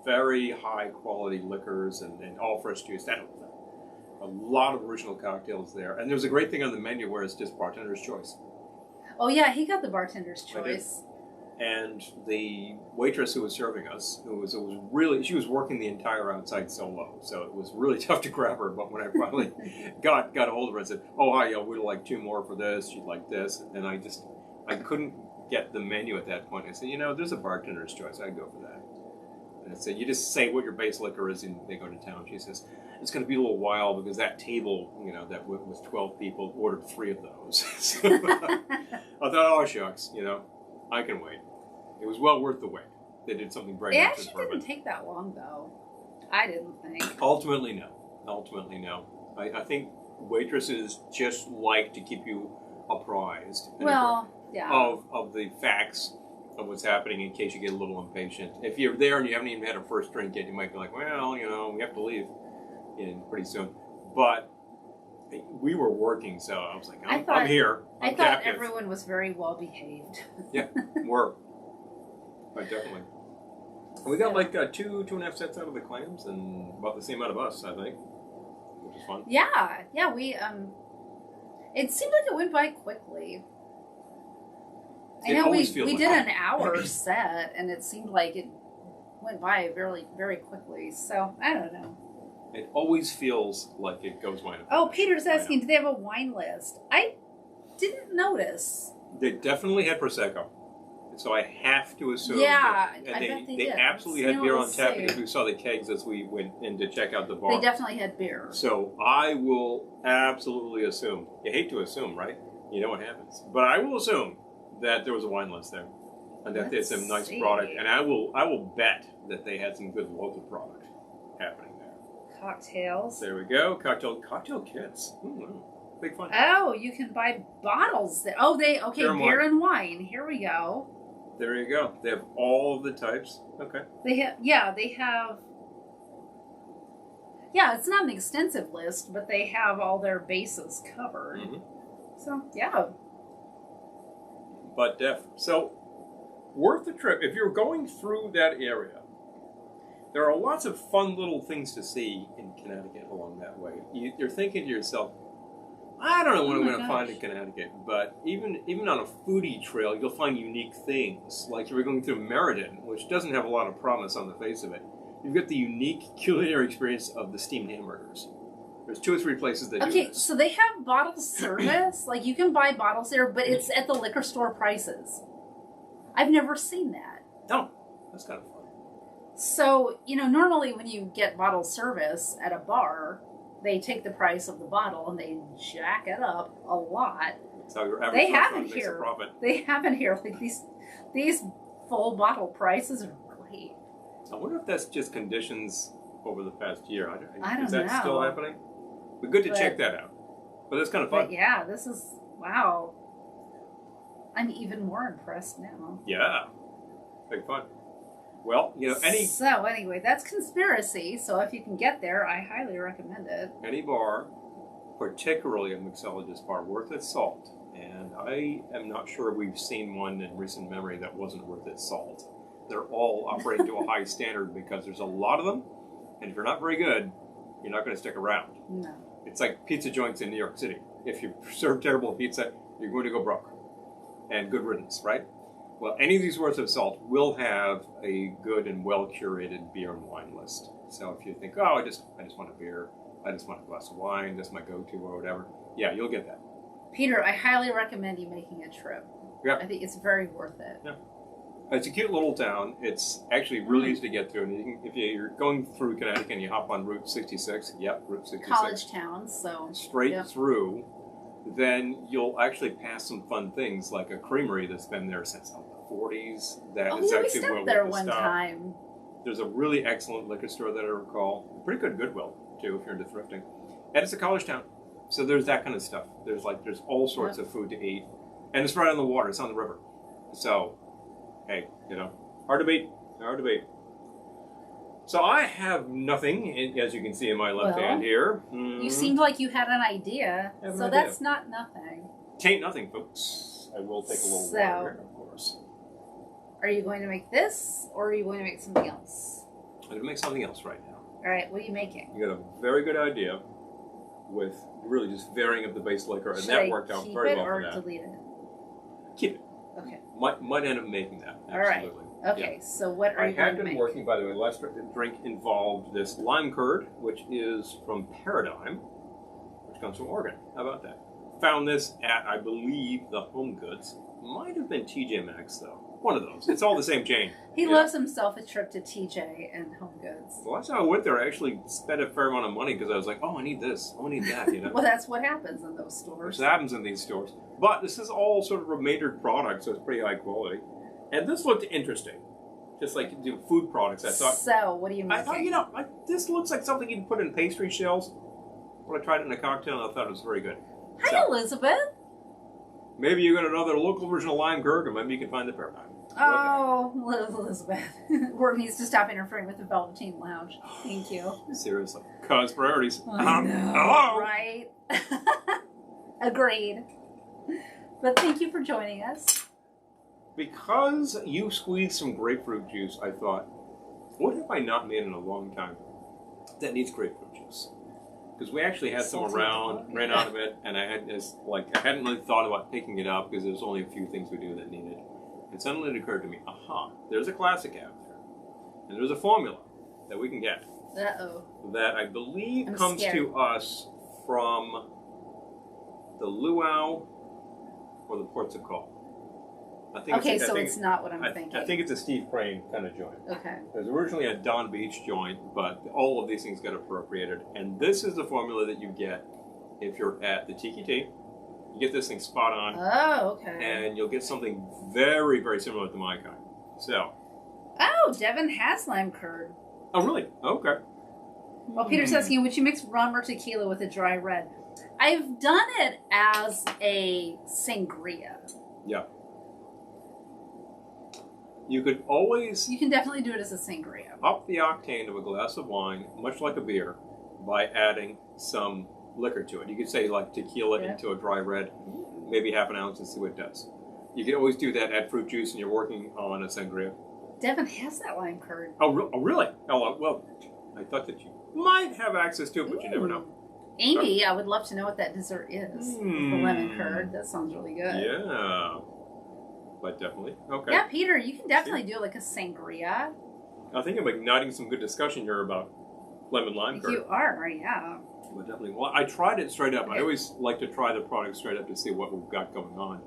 very high quality liquors and all fresh juice. A lot of original cocktails there. And there's a great thing on the menu where it's just bartender's choice. Oh yeah, he got the bartender's choice. And the waitress who was serving us, she was working the entire outside solo, so it was really tough to grab her. But when I finally got a hold of her and said, "Oh hi, we'd like 2 more for this. She'd like this," and I couldn't get the menu at that point. I said, "There's a bartender's choice. I'd go for that." And I said, you just say what your base liquor is and they go to town. She says, it's going to be a little while because that table, you know, that was 12 people, ordered 3 of those. So I thought, oh, shucks, you know, I can wait. It was well worth the wait. They did something very It nice. actually didn't take that long, though. I didn't think. Ultimately, no. Ultimately, no. I think waitresses just like to keep you apprised of the facts of what's happening in case you get a little impatient. If you're there and you haven't even had a first drink yet, you might be like, well, you know, we have to leave pretty soon. But we were working, so I was like, I'm here. I'm thought captive. Everyone was very well behaved. Yeah, were. But definitely. We got like 2.5 sets out of the clams and about the same out of us, I think, which is fun. Yeah, we it seemed like it went by quickly. I know we did an hour set, and it seemed like it went by very, very quickly. So I don't know. It always feels like it goes by. Oh, Peter's asking, do they have a wine list? I didn't notice. They definitely had Prosecco. So I have to assume. Yeah, that, I bet they did. They absolutely had beer on tap because we saw the kegs as we went in to check out the bar. They definitely had beer. So I will absolutely assume. You hate to assume, right? You know what happens. But I will assume that there was a wine list there, and that they had some nice product. And I will bet that they had some good local product happening there. Cocktails. There we go. Cocktail kits. Big fun. Oh, you can buy bottles there. Oh, beer and wine. Here we go. There you go. They have all of the types. Okay. They have. Yeah, it's not an extensive list, but they have all their bases covered. Mm-hmm. So, yeah. But so, worth the trip. If you're going through that area, there are lots of fun little things to see in Connecticut along that way. You're thinking to yourself, I don't know what I'm going to find in Connecticut, but even on a foodie trail, you'll find unique things. Like if you're going through Meriden, which doesn't have a lot of promise on the face of it, you've got the unique culinary experience of the steamed hamburgers. There's 2 or 3 places that do this. Okay, so they have bottle service. Like you can buy bottles there, but it's at the liquor store prices. I've never seen that. No, that's kind of fun. So, normally when you get bottle service at a bar, they take the price of the bottle and they jack it up a lot. That's how your average restaurant makes a profit. They have it here. Like these full bottle prices are great. I wonder if that's just conditions over the past year. I don't know. Is that still happening? But good to check that out. But it's kind of fun. But yeah, this is, wow. I'm even more impressed now. Yeah. Big fun. Well, So anyway, that's Conspiracy. So if you can get there, I highly recommend it. Any bar, particularly a mixologist bar, worth its salt. And I am not sure we've seen one in recent memory that wasn't worth its salt. They're all operating to a high standard because there's a lot of them. And if you're not very good, you're not going to stick around. No. It's like pizza joints in New York City. If you serve terrible pizza, you're going to go broke. And good riddance, right? Well, any of these worth of salt will have a good and well-curated beer and wine list. So if you think, oh, I just want a beer, I just want a glass of wine, that's my go-to or whatever, yeah, you'll get that. Peter, I highly recommend you making a trip. Yeah. I think it's very worth it. Yeah. It's a cute little town. It's actually really easy to get through. And if you're going through Connecticut and you hop on Route 66, Route 66. College town, so. Straight through, then you'll actually pass some fun things like a creamery that's been there since the 40s. We stopped there one time. There's a really excellent liquor store that I recall. Pretty good Goodwill, too, if you're into thrifting. And it's a college town. So there's that kind of stuff. There's all sorts of food to eat. And it's right on the water. It's on the river. So, hey, hard to beat. Hard to beat. So I have nothing, as you can see in my left hand here. You seemed like you had an idea. That's not nothing. Tain't nothing, folks. I will take a little water here, of course. Are you going to make this, or are you going to make something else? I'm going to make something else right now. All right, what are you making? You got a very good idea with really just varying up the base liquor, and that worked out very well for that. Keep it or delete it? Keep it. Okay. Might end up making that, absolutely. All right. Okay, so what are you going to make? I have been working, by the way, last drink involved this lime curd, which is from Paradigm, which comes from Oregon. How about that? Found this at, I believe, the Home Goods. Might have been TJ Maxx, though. One of those. It's all the same chain. He loves himself a trip to TJ and Home Goods. The last time I went there, I actually spent a fair amount of money because I was like, oh, I need this. Oh, I need that. You know? Well, that's what happens in those stores. What happens in these stores. But this is all sort of remaindered products, so it's pretty high quality. And this looked interesting. Just like food products. I thought. So, what do you mean? I thought, this looks like something you'd put in pastry shells. When I tried it in a cocktail, I thought it was very good. Hi, Elizabeth. Maybe you got another local version of lime curd, or maybe you can find the paradigm. Oh, Elizabeth. Word needs to stop interfering with the Velveteen Lounge. Thank you. Seriously. Cause priorities. I know, hello? right? Agreed. But thank you for joining us. Because you squeezed some grapefruit juice, I thought, what have I not made in a long time that needs grapefruit juice? Because we actually had some around, ran out of it, and I had this, I hadn't really thought about picking it up because there's only a few things we do that need it. And suddenly it occurred to me, there's a classic out there. And there's a formula that we can get. Uh-oh. That I believe comes to us from the Luau or the Ports of Call. It's not what I'm thinking. I think it's a Steve Crane kind of joint. Okay. It was originally a Don Beach joint, but all of these things got appropriated. And this is the formula that you get if you're at the Tiki Tea. You get this thing spot on. Oh, okay. And you'll get something very, very similar to my kind. So. Oh, Devin has lime curd. Oh, really? Okay. Well, Peter's asking, would you mix rum or tequila with a dry red? I've done it as a sangria. Yeah. You could always... You can definitely do it as a sangria. Up the octane of a glass of wine, much like a beer, by adding some liquor to it. You could say like tequila into a dry red, maybe half an ounce and see what it does. You can always do that, add fruit juice, and you're working on a sangria. Devin has that lime curd. Oh, really? Oh, well, I thought that you might have access to it, but you never know. Amy, I would love to know what that dessert is. The lemon curd. That sounds really good. Yeah. But definitely. Okay. Yeah, Peter, you can definitely do like a sangria. I think I'm igniting some good discussion here about lemon lime curd. You are, yeah. But definitely. Well, I tried it straight up. Okay. I always like to try the product straight up to see what we've got going on.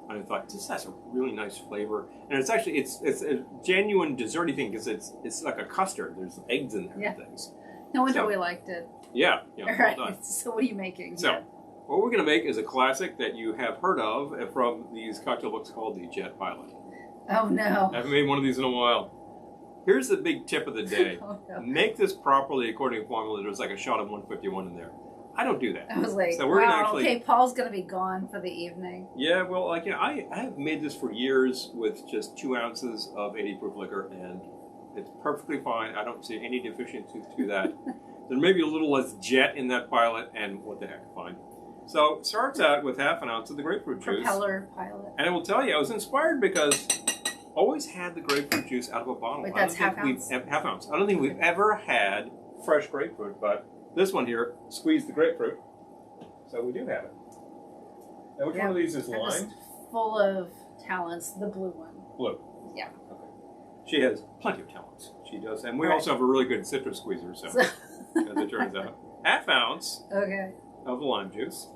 And I thought, this has a really nice flavor. And it's actually, it's a genuine desserty thing because it's like a custard. There's eggs in there and things. No wonder we liked it. Yeah. All right. Well, so what are you making? So, what we're going to make is a classic that you have heard of from these cocktail books called the Jet Pilot. Oh, no. I haven't made one of these in a while. Here's the big tip of the day. Make this properly according to formula. There's like a shot of 151 in there. I don't do that. I was like, so we're gonna actually... okay, Paul's going to be gone for the evening. Yeah, well, I have made this for years with just 2 ounces of 80 proof liquor, and it's perfectly fine. I don't see any deficiencies to that. There may be a little less jet in that pilot, and what the heck, fine. So it starts out with half an ounce of the grapefruit juice. Propeller pilot. And I will tell you, I was inspired because I always had the grapefruit juice out of a bottle. Wait, that's half ounce? Half ounce. I don't think we've ever had fresh grapefruit, but this one here squeezed the grapefruit. So we do have it. Now, which one of these is limed? Full of talents. The blue one. Blue. Yeah. Okay. She has plenty of talents. She does. And we also have a really good citrus squeezer, so as it turns out. Half ounce of the lime juice.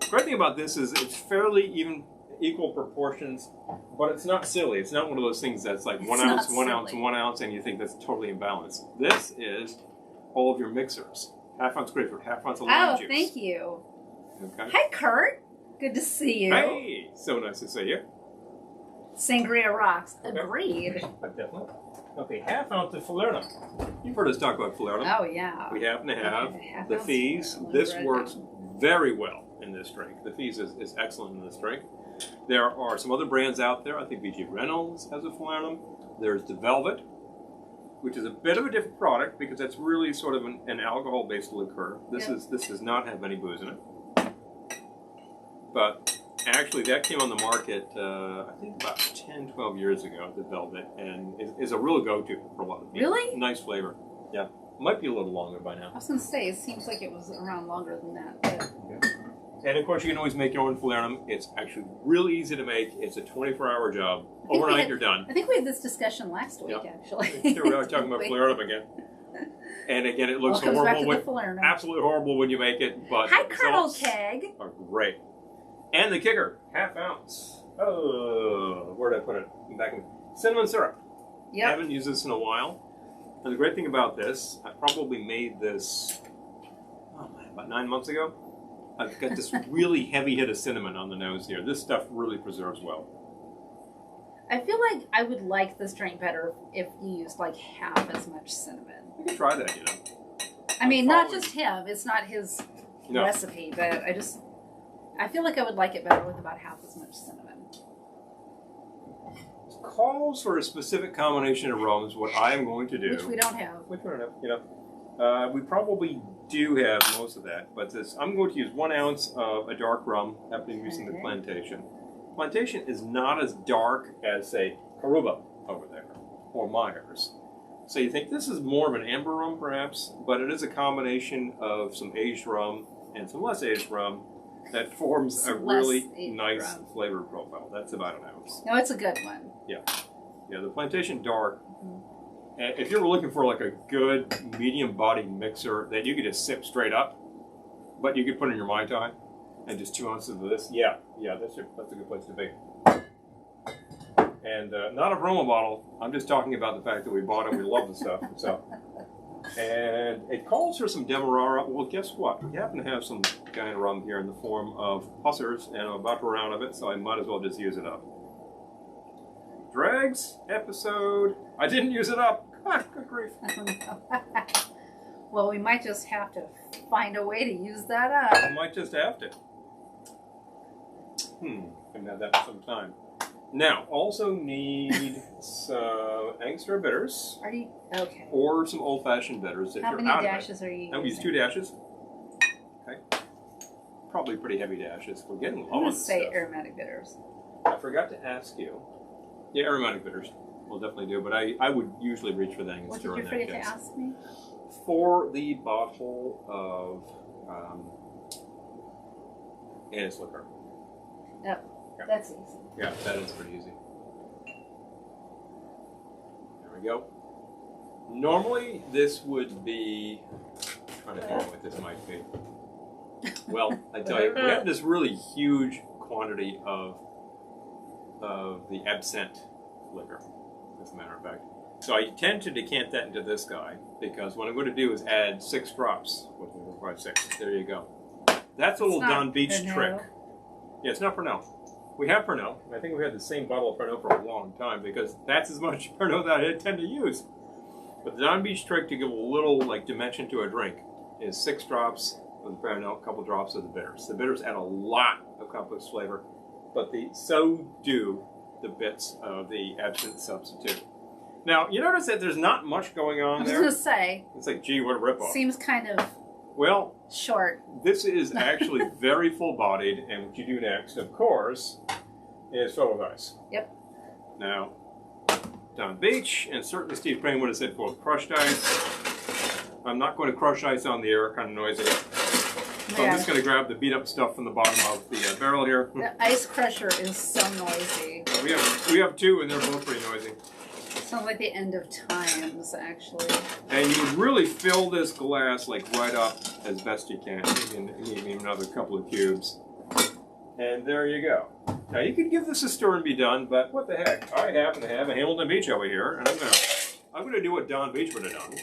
The great thing about this is it's fairly equal proportions, but it's not silly. It's not one of those things that's like 1 ounce, 1 ounce, 1 ounce, and you think that's totally imbalanced. This is all of your mixers. Half ounce grapefruit, half ounce of lime juice. Oh, thank you. Okay. Hi, Kurt. Good to see you. Hey, so nice to see you. Sangria rocks. Agreed. Definitely. Okay, half ounce of falernum. You've heard us talk about falernum. Oh, yeah. We happen to have the Fizz. This works very well in this drink. The Fizz is excellent in this drink. There are some other brands out there. I think B.G. Reynolds has a falernum. There's the Velvet, which is a bit of a different product because that's really sort of an alcohol-based liqueur. This does not have any booze in it. But actually, that came on the market, I think about 10, 12 years ago, the Velvet, and is a real go-to for a lot of people. Really? Nice flavor. Yeah. Might be a little longer by now. I was going to say, it seems like it was around longer than that. But... Okay. And of course, you can always make your own falernum. It's actually really easy to make. It's a 24-hour job. Overnight, you're done. I think we had this discussion last week, actually. Here we are talking about falernum again. And again, it looks horrible. Absolutely horrible when you make it. But hi, Colonel Keg. Are great. And the kicker, half ounce Oh, where did I put it? Back in cinnamon syrup. Yep. I haven't used this in a while. And the great thing about this, I probably made this about 9 months ago. I've got this really heavy hit of cinnamon on the nose here. This stuff really preserves well. I feel like I would like this drink better if you used like half as much cinnamon. You can try that, you know. I mean, not just him. It's not his recipe, but I feel like I would like it better with about half as much cinnamon. It calls for a specific combination of rums, what I am going to do. Which we don't have. Which we don't have, you know. We probably do have most of that, but I'm going to use 1 ounce of a dark rum. I've been using the Plantation. Plantation is not as dark as, say, Karuma over there, or Myers. So you think this is more of an amber rum, perhaps, but it is a combination of some aged rum and some less aged rum that forms a really nice flavor profile. That's about 1 ounce. No, it's a good one. Yeah. Yeah, the Plantation Dark, if you're looking for like a good medium-bodied mixer that you could just sip straight up, but you could put in your Mai Tai, and just 2 ounces of this, yeah, that's a good place to be. And not a promo bottle. I'm just talking about the fact that we bought it. We love the stuff. So, and it calls for some Demerara. Well, guess what? We happen to have some kind of rum here in the form of Hussars, and I'm about to run out of it, so I might as well just use it up. Dregs episode. I didn't use it up. God, good grief. Well, we might just have to find a way to use that up. I might just have to. Haven't had that for some time. Now, also need some Angostura bitters. Are you okay? Or some old-fashioned bitters. How many dashes are you using? I would use 2 dashes. Okay. Probably pretty heavy dashes. We're getting low on I'm going to say stuff. aromatic bitters. I forgot to ask you. Yeah, aromatic bitters. We'll definitely do, but I would usually reach for the Angostura in that case. What did you forget to ask me? For the bottle of anise liquor. Oh, that's easy. Yeah, that is pretty easy. There we go. Normally, this would be... I'm trying to think what this might be. Well, I tell you, we have this really huge quantity of the absinthe liquor, as a matter of fact. So I tend to decant that into this guy, because what I'm going to do is add 6 drops. 1, 2, 3, 4, 5, 6. There you go. That's a little Don Beach trick. Yeah, it's not Pernod. We have Pernod. I think we've had the same bottle of Pernod for a long time, because that's as much Pernod that I tend to use. But the Don Beach trick to give a little dimension to a drink is 6 drops of the Pernod, a couple drops of the bitters. The bitters add a lot of complex flavor, but so do the bits of the absinthe substitute. Now, you notice that there's not much going on there? I was going to say. It's like, gee, what a ripoff. Seems kind of short. This is actually very full-bodied, and what you do next, of course, is fill with ice. Yep. Now, Don Beach, and certainly Steve Crane would have said for crushed ice. I'm not going to crush ice on the air, kind of noisy. So I'm just going to grab the beat-up stuff from the bottom of the barrel here. The ice crusher is so noisy. We have 2, and they're both pretty noisy. Sounds like the end of times, actually. And you would really fill this glass right up as best you can. Maybe another couple of cubes. And there you go. Now you could give this a stir and be done, but what the heck? I happen to have a Hamilton Beach over here, and I'm gonna do what Don Beach would have done.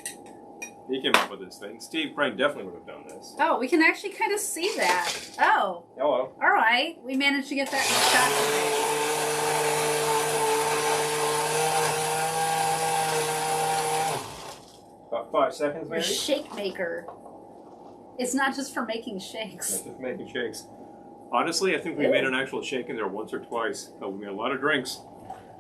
He came up with this thing. Steve Crane definitely would have done this. Oh, we can actually kind of see that. Oh. Hello. All right. We managed to get that in shot. About 5 seconds, maybe? A shake maker. It's not just for making shakes. It's just making shakes. Honestly, I think we made an actual shake in there once or twice. We made a lot of drinks.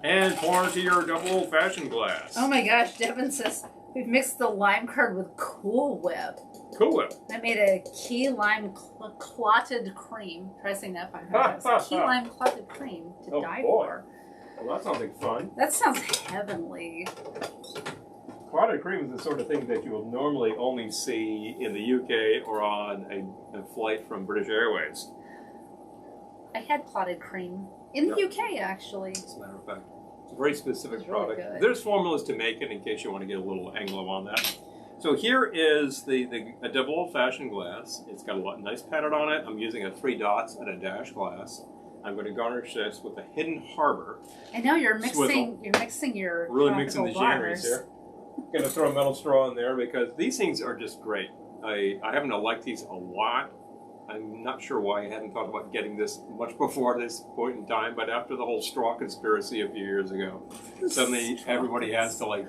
And pour into your double old-fashioned glass. Oh my gosh, Devin says we've mixed the lime curd with Cool Whip. Cool Whip. I made a key lime clotted cream. Try saying that 5 times. Key lime clotted cream to die for. Well, that sounds like fun. That sounds heavenly. Clotted cream is the sort of thing that you will normally only see in the UK or on a flight from British Airways. I had clotted cream in the UK, actually. As a matter of fact, it's a very specific product. Really There's formulas to make it in case you want to get a little Anglo on that. So here is a double old-fashioned glass. It's got a nice pattern on it. I'm using a 3 dots and a dash glass. I'm going to garnish this with a Hidden Harbor. I know you're mixing. You're mixing your really mixing the bars. jammies here. Going to throw a metal straw in there because these things are just great. I happen to like these a lot. I'm not sure why I hadn't thought about getting this much before this point in time, but after the whole straw conspiracy a few years ago, suddenly everybody has to like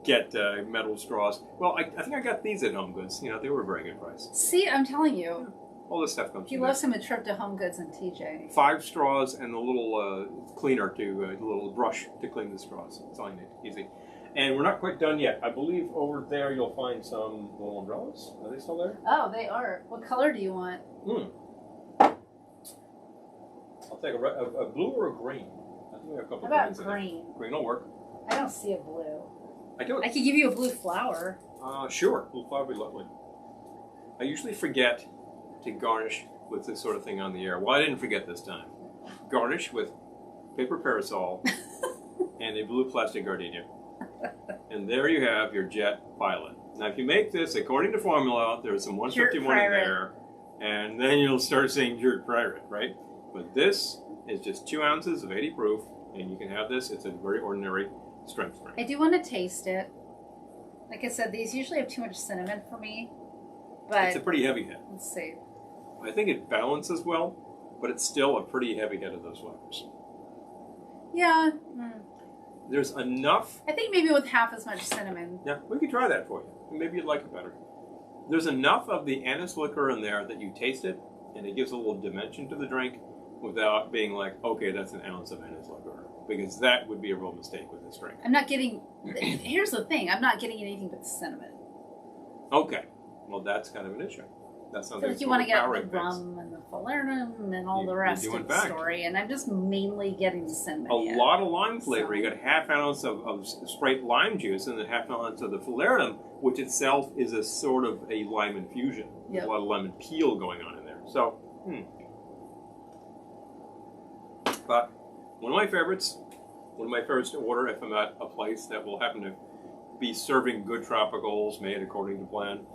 get metal straws. Well, I think I got these at Home Goods. You know, they were a very good price. See, I'm telling you. All this stuff comes. He loves him a trip to Home Goods and TJ. 5 straws and a little cleaner to a little brush to clean the straws. That's all you need. Easy. And we're not quite done yet. I believe over there you'll find some little umbrellas. Are they still there? Oh, they are. What color do you want? I'll take a blue or a green. I think we have a couple How about greens green? In there. Green will work. I don't see a blue. I do. I could give you a blue flower. Sure. Blue flower would be lovely. I usually forget to garnish with this sort of thing on the air. Well, I didn't forget this time. Garnish with paper parasol and a blue plastic gardenia. And there you have your jet pilot. Now, if you make this according to formula, there's some 151 in there, and then you'll start saying Jerk Pirate, right? But this is just 2 ounces of 80 proof, and you can have this. It's a very ordinary strength drink. I do want to taste it. Like I said, these usually have too much cinnamon for me, but it's a pretty heavy head. Let's see. I think it balances well, but it's still a pretty heavy head of those flavors. Yeah. There's enough. I think maybe with half as much cinnamon. Yeah, we could try that for you. Maybe you'd like it better. There's enough of the anise liquor in there that you taste it, and it gives a little dimension to the drink without being like, okay, that's an ounce of anise liquor. Because that would be a real mistake with this drink. I'm not getting... Here's the thing. I'm not getting anything but cinnamon. Okay. Well, that's kind of an issue. That's something like you want to get the rum and the falernum and all the rest of the story, and I'm just mainly getting the cinnamon. A lot of lime flavor. You got half ounce of straight lime juice and then half ounce of the falernum, which itself is a sort of a lime infusion. Yep. There's a lot of lemon peel going on in there. So, But one of my favorites to order if I'm at a place that will happen to be serving good tropicals made according to plan.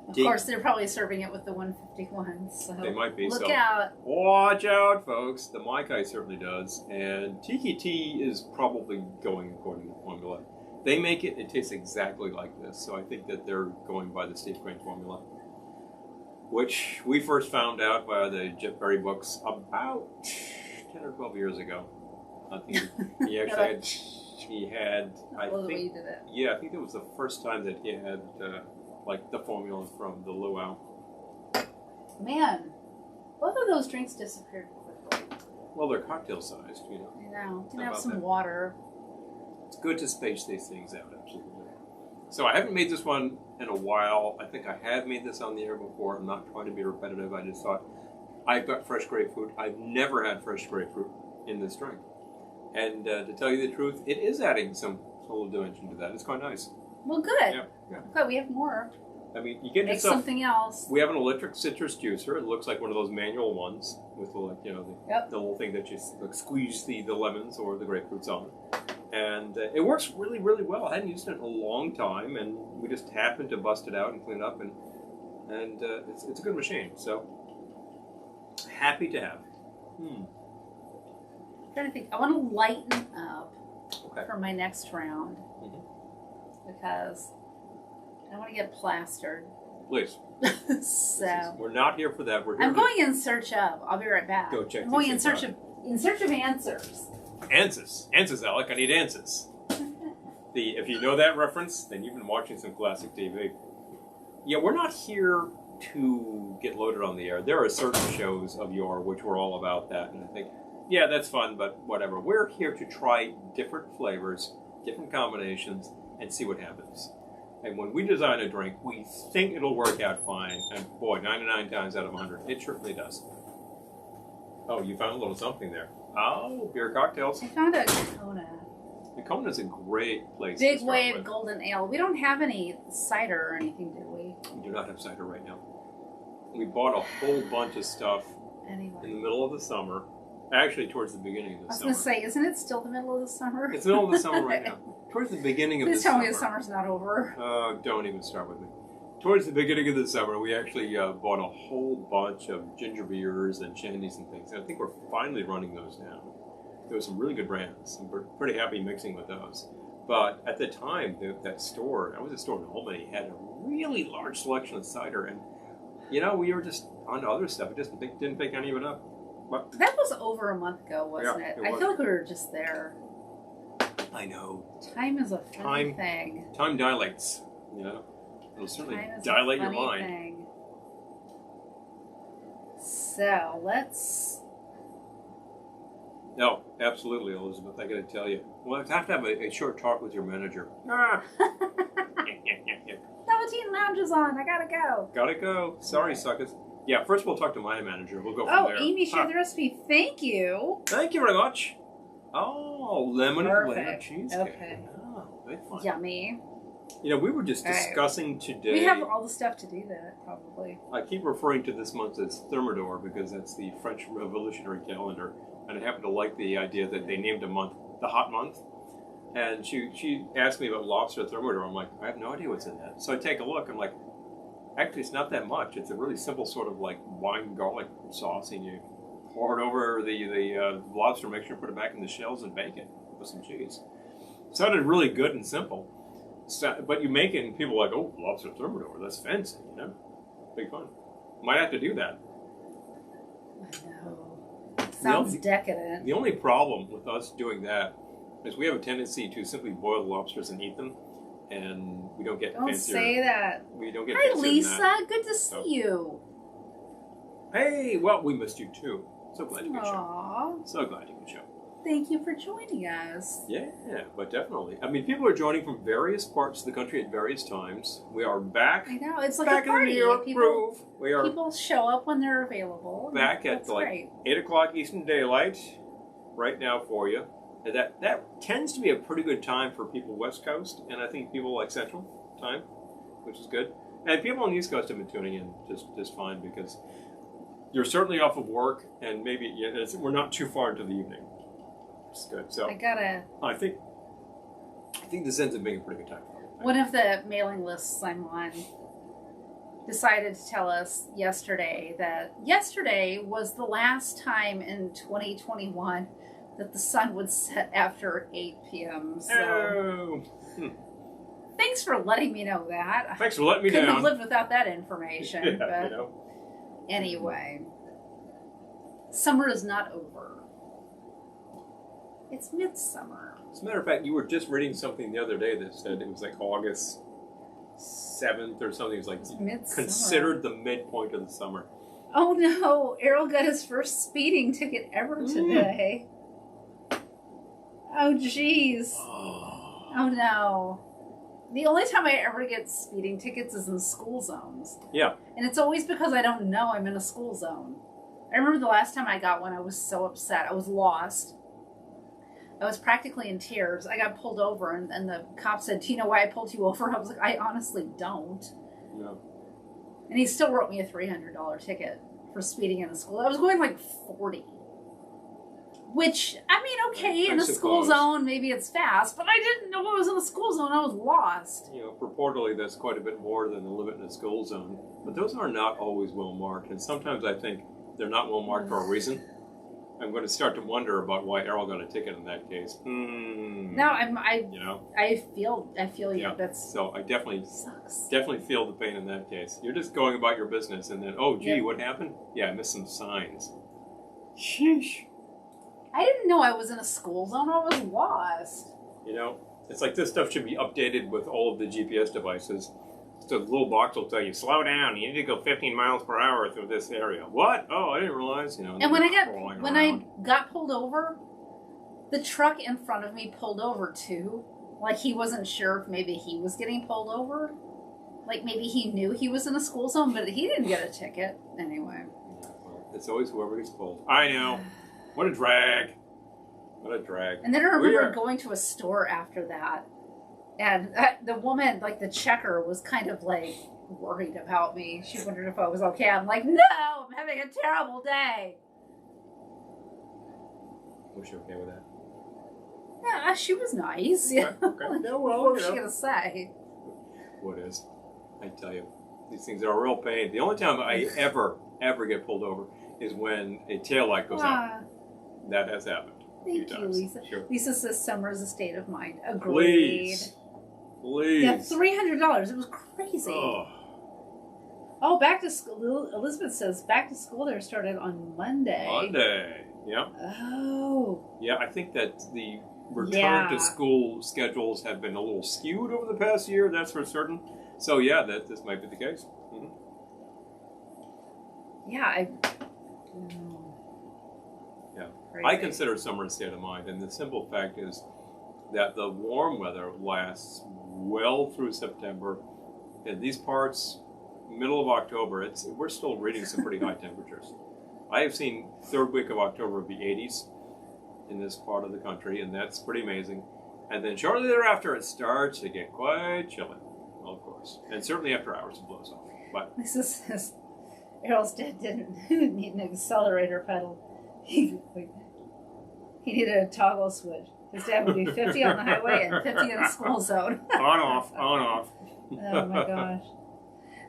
Of course, they're probably serving it with the 151. So they might be. Look out. Watch out, folks. The Maikai certainly does. And Tiki Tea is probably going according to formula. They make it, it tastes exactly like this. So I think that they're going by the Steve Crane formula, which we first found out by the Jeff Berry books about 10 or 12 years ago. I think he actually had, I think it was the first time that he had... like the formula from the luau. Man, both of those drinks disappeared quickly. Well, they're cocktail sized, you know. I know. Can have some water. It's good to space these things out, absolutely. So I haven't made this one in a while. I think I have made this on the air before. I'm not trying to be repetitive. I just thought, I've got fresh grapefruit. I've never had fresh grapefruit in this drink. And to tell you the truth, it is adding some little dimension to that. It's quite nice. Well, good. Yeah. Good, we have more. I mean, you get make something else. We have an electric citrus juicer. It looks like one of those manual ones with the the little thing that you squeeze the lemons or the grapefruits on. And it works really, really well. I hadn't used it in a long time, and we just happened to bust it out and clean it up, and it's a good machine. So happy to have. I'm trying to think. I want to lighten up for my next round. Because I don't want to get plastered. Please. So we're not here for that. We're here. I'm going in search of. I'll be right back. Go check. I'm going in search of answers. Answers, Alec. I need answers. If you know that reference, then you've been watching some classic TV. Yeah, we're not here to get loaded on the air. There are certain shows of yore which were all about that, and I think, yeah, that's fun, but whatever. We're here to try different flavors, different combinations, and see what happens. And when we design a drink, we think it'll work out fine. And boy, 99 times out of 100, it certainly does. Oh, you found a little something there. Oh, beer cocktails. I found a Kona. The Kona's a great place. Big Wave Golden Ale. We don't have any cider or anything, do we? We do not have cider right now. We bought a whole bunch of stuff in the middle of the summer. Actually, towards the beginning of the summer. I was going to say, isn't it still the middle of the summer? It's the middle of the summer right now. Towards the beginning of the summer. Please tell me the summer's not over. Don't even start with me. towards the beginning of the summer, we actually bought a whole bunch of ginger beers and shandies and things. And I think we're finally running those now. There were some really good brands, and we're pretty happy mixing with those. But at the time, that store, I was a store in Albany, had a really large selection of cider, and you know, we were just on to other stuff. It just didn't pick any of it up. But that was over a month ago, wasn't it? I feel like we were just there. I know. Time is a funny thing. Time dilates, you know. It'll certainly dilate your mind. Thing. So, let's... No, absolutely, Elizabeth. I got to tell you. We'll have to have a short talk with your manager. Velveteen Lounge is on. I gotta go. Gotta go. Sorry, suckers. Yeah, first we'll talk to my manager. We'll go from there. Oh, Amy shared the recipe. Thank you. Thank you very much. Oh, lemon and lemon cheesecake. Okay. Oh, very fun. Yummy. You know, we were just discussing today. We have all the stuff to do that, probably. I keep referring to this month as Thermidor because that's the French Revolutionary calendar. And I happen to like the idea that they named a month the Hot Month. And she asked me about lobster Thermidor. I'm like, I have no idea what's in that. So I take a look. I'm like, actually, it's not that much. It's a really simple sort of like wine garlic sauce, and you pour it over the lobster mixture, put it back in the shells, and bake it with some cheese. Sounded really good and simple. So, but you make it, and people are like, oh, lobster Thermidor, that's fancy, you know? Big fun. Might have to do that. I know. Sounds decadent. The only problem with us doing that is we have a tendency to simply boil lobsters and eat them, and we don't get fancier. Don't say that. We don't get fancier. Hi, Lisa. Good to see you. Hey, well, we missed you too. So glad you could show. So glad you could show. Thank you for joining us. Yeah, but definitely. I mean, people are joining from various parts of the country at various times. We are back. I know, it's like back a party. In the New York groove. We are people show up when they're available. Back at like 8 o'clock Eastern Daylight right now for you. And that tends to be a pretty good time for people West Coast, and I think people like Central time, which is good. And people on the East Coast have been tuning in just fine because you're certainly off of work, and maybe we're not too far into the evening. It's good. So I think this ends up being a pretty good time. One of the mailing lists I'm on decided to tell us yesterday that yesterday was the last time in 2021 that the sun would set after 8 p.m. So thanks for letting me know that. Thanks for letting me know. Couldn't have lived without that information. Yeah, but you know. Anyway, summer is not over. It's midsummer. As a matter of fact, you were just reading something the other day that said it was like August 7th or something. It was like considered the midpoint of the summer. Oh no, Errol got his first speeding ticket ever today. Oh jeez. Oh no. The only time I ever get speeding tickets is in school zones. Yeah. And it's always because I don't know I'm in a school zone. I remember the last time I got one, I was so upset. I was lost. I was practically in tears. I got pulled over, and the cop said, do you know why I pulled you over? I was like, I honestly don't. No. And he still wrote me a $300 ticket for speeding in a school. I was going like 40. Which, I mean, okay, in a school zone, maybe it's fast, but I didn't know I was in a school zone. I was lost. You know, purportedly, that's quite a bit more than the limit in a school zone. But those are not always well marked. And sometimes I think they're not well marked for a reason. I'm going to start to wonder about why Errol got a ticket in that case. No, I feel you. Yeah. That's so I definitely sucks. Definitely feel the pain in that case. You're just going about your business, and then what happened? Yeah, I missed some signs. Sheesh. I didn't know I was in a school zone. I was lost. You know, it's like this stuff should be updated with all of the GPS devices. So the little box will tell you, slow down, you need to go 15 miles per hour through this area. What? Oh, I didn't realize, you know. And when I got pulled over, the truck in front of me pulled over too. Like he wasn't sure if maybe he was getting pulled over. Like maybe he knew he was in a school zone, but he didn't get a ticket anyway. Yeah, well, it's always whoever gets pulled. I know. What a drag. What a drag. And then I remember going to a store after that. And the woman, like the checker, was kind of like worried about me. She wondered if I was okay. I'm like, no, I'm having a terrible day. Was she okay with that? Yeah, she was nice. Okay. Yeah, well, what was she going to say? What is? I tell you. These things are a real pain. The only time I ever get pulled over is when a tail light goes out. That has happened. Thank you, Lisa. Sure. Lisa says summer is a state of mind. Agreed. Please. Yeah, $300. It was crazy. Oh, back to school. Elizabeth says back to school there started on Monday. Yeah. Oh. Yeah, I think that the return to school schedules have been a little skewed over the past year, that's for certain. So yeah, this might be the case. Mm-hmm. Yeah, I consider summer a state of mind, and the simple fact is that the warm weather lasts well through September. In these parts, middle of October, we're still reading some pretty high temperatures. I have seen third week of October of the 80s in this part of the country, and that's pretty amazing. And then shortly thereafter, it starts to get quite chilly, well, of course. And certainly after hours, it blows off. But Lisa says Errol's dad didn't need an accelerator pedal. He needed a toggle switch. His dad would do 50 on the highway and 50 in the school zone. on off. Oh my gosh.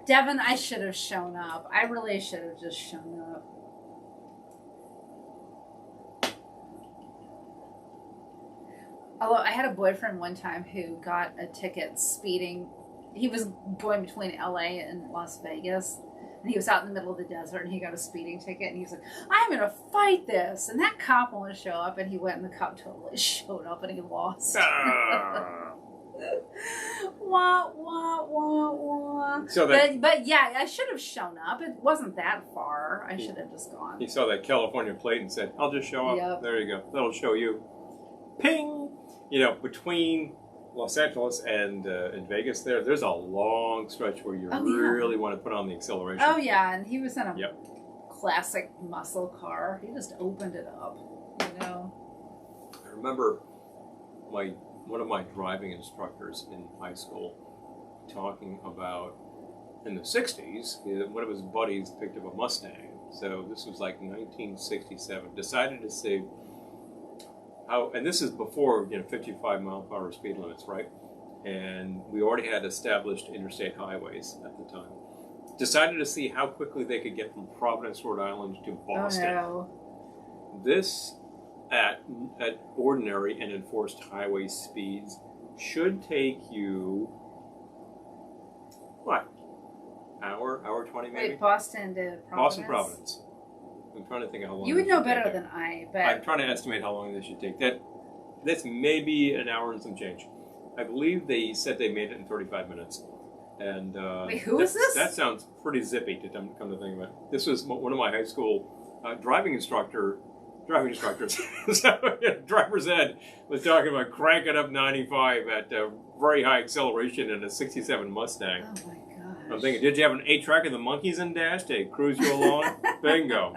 Devin, I should have shown up. I really should have just shown up. Although I had a boyfriend one time who got a ticket speeding. He was going between LA and Las Vegas. And he was out in the middle of the desert and he got a speeding ticket. And he was like, I'm going to fight this. And that cop won't show up. And he went and the cop totally showed up and he lost. Wah, wah, wah, wah. So but yeah, I should have shown up. It wasn't that far. I should have just gone. He saw that California plate and said, I'll just show up. Yep. There you go. That'll show you. Ping! You know, between Los Angeles and Vegas there's a long stretch where you really want to put on the acceleration. Oh, yeah. And he was in a classic muscle car. He just opened it up, you know. I remember one of my driving instructors in high school talking about, in the 60s, one of his buddies picked up a Mustang. So this was like 1967. Decided to see how, and this is before 55 mile per hour speed limits, right? And we already had established interstate highways at the time. Decided to see how quickly they could get from Providence, Rhode Island to Boston. Oh, no. This, at ordinary and enforced highway speeds, should take you, what, hour 20 maybe? Wait, Boston to Providence? Boston, Providence. I'm trying to think of how long. You would know better than I, but I'm trying to estimate how long this should take. That's maybe an hour and some change. I believe they said they made it in 35 minutes. And wait, who was this? That sounds pretty zippy to come to think of it. This was one of my high school driving instructors. So, driver's ed was talking about cranking up 95 at very high acceleration in a 67 Mustang. Oh my gosh. I'm thinking, did you have an 8-track of the Monkees in dash to cruise you along? Bingo.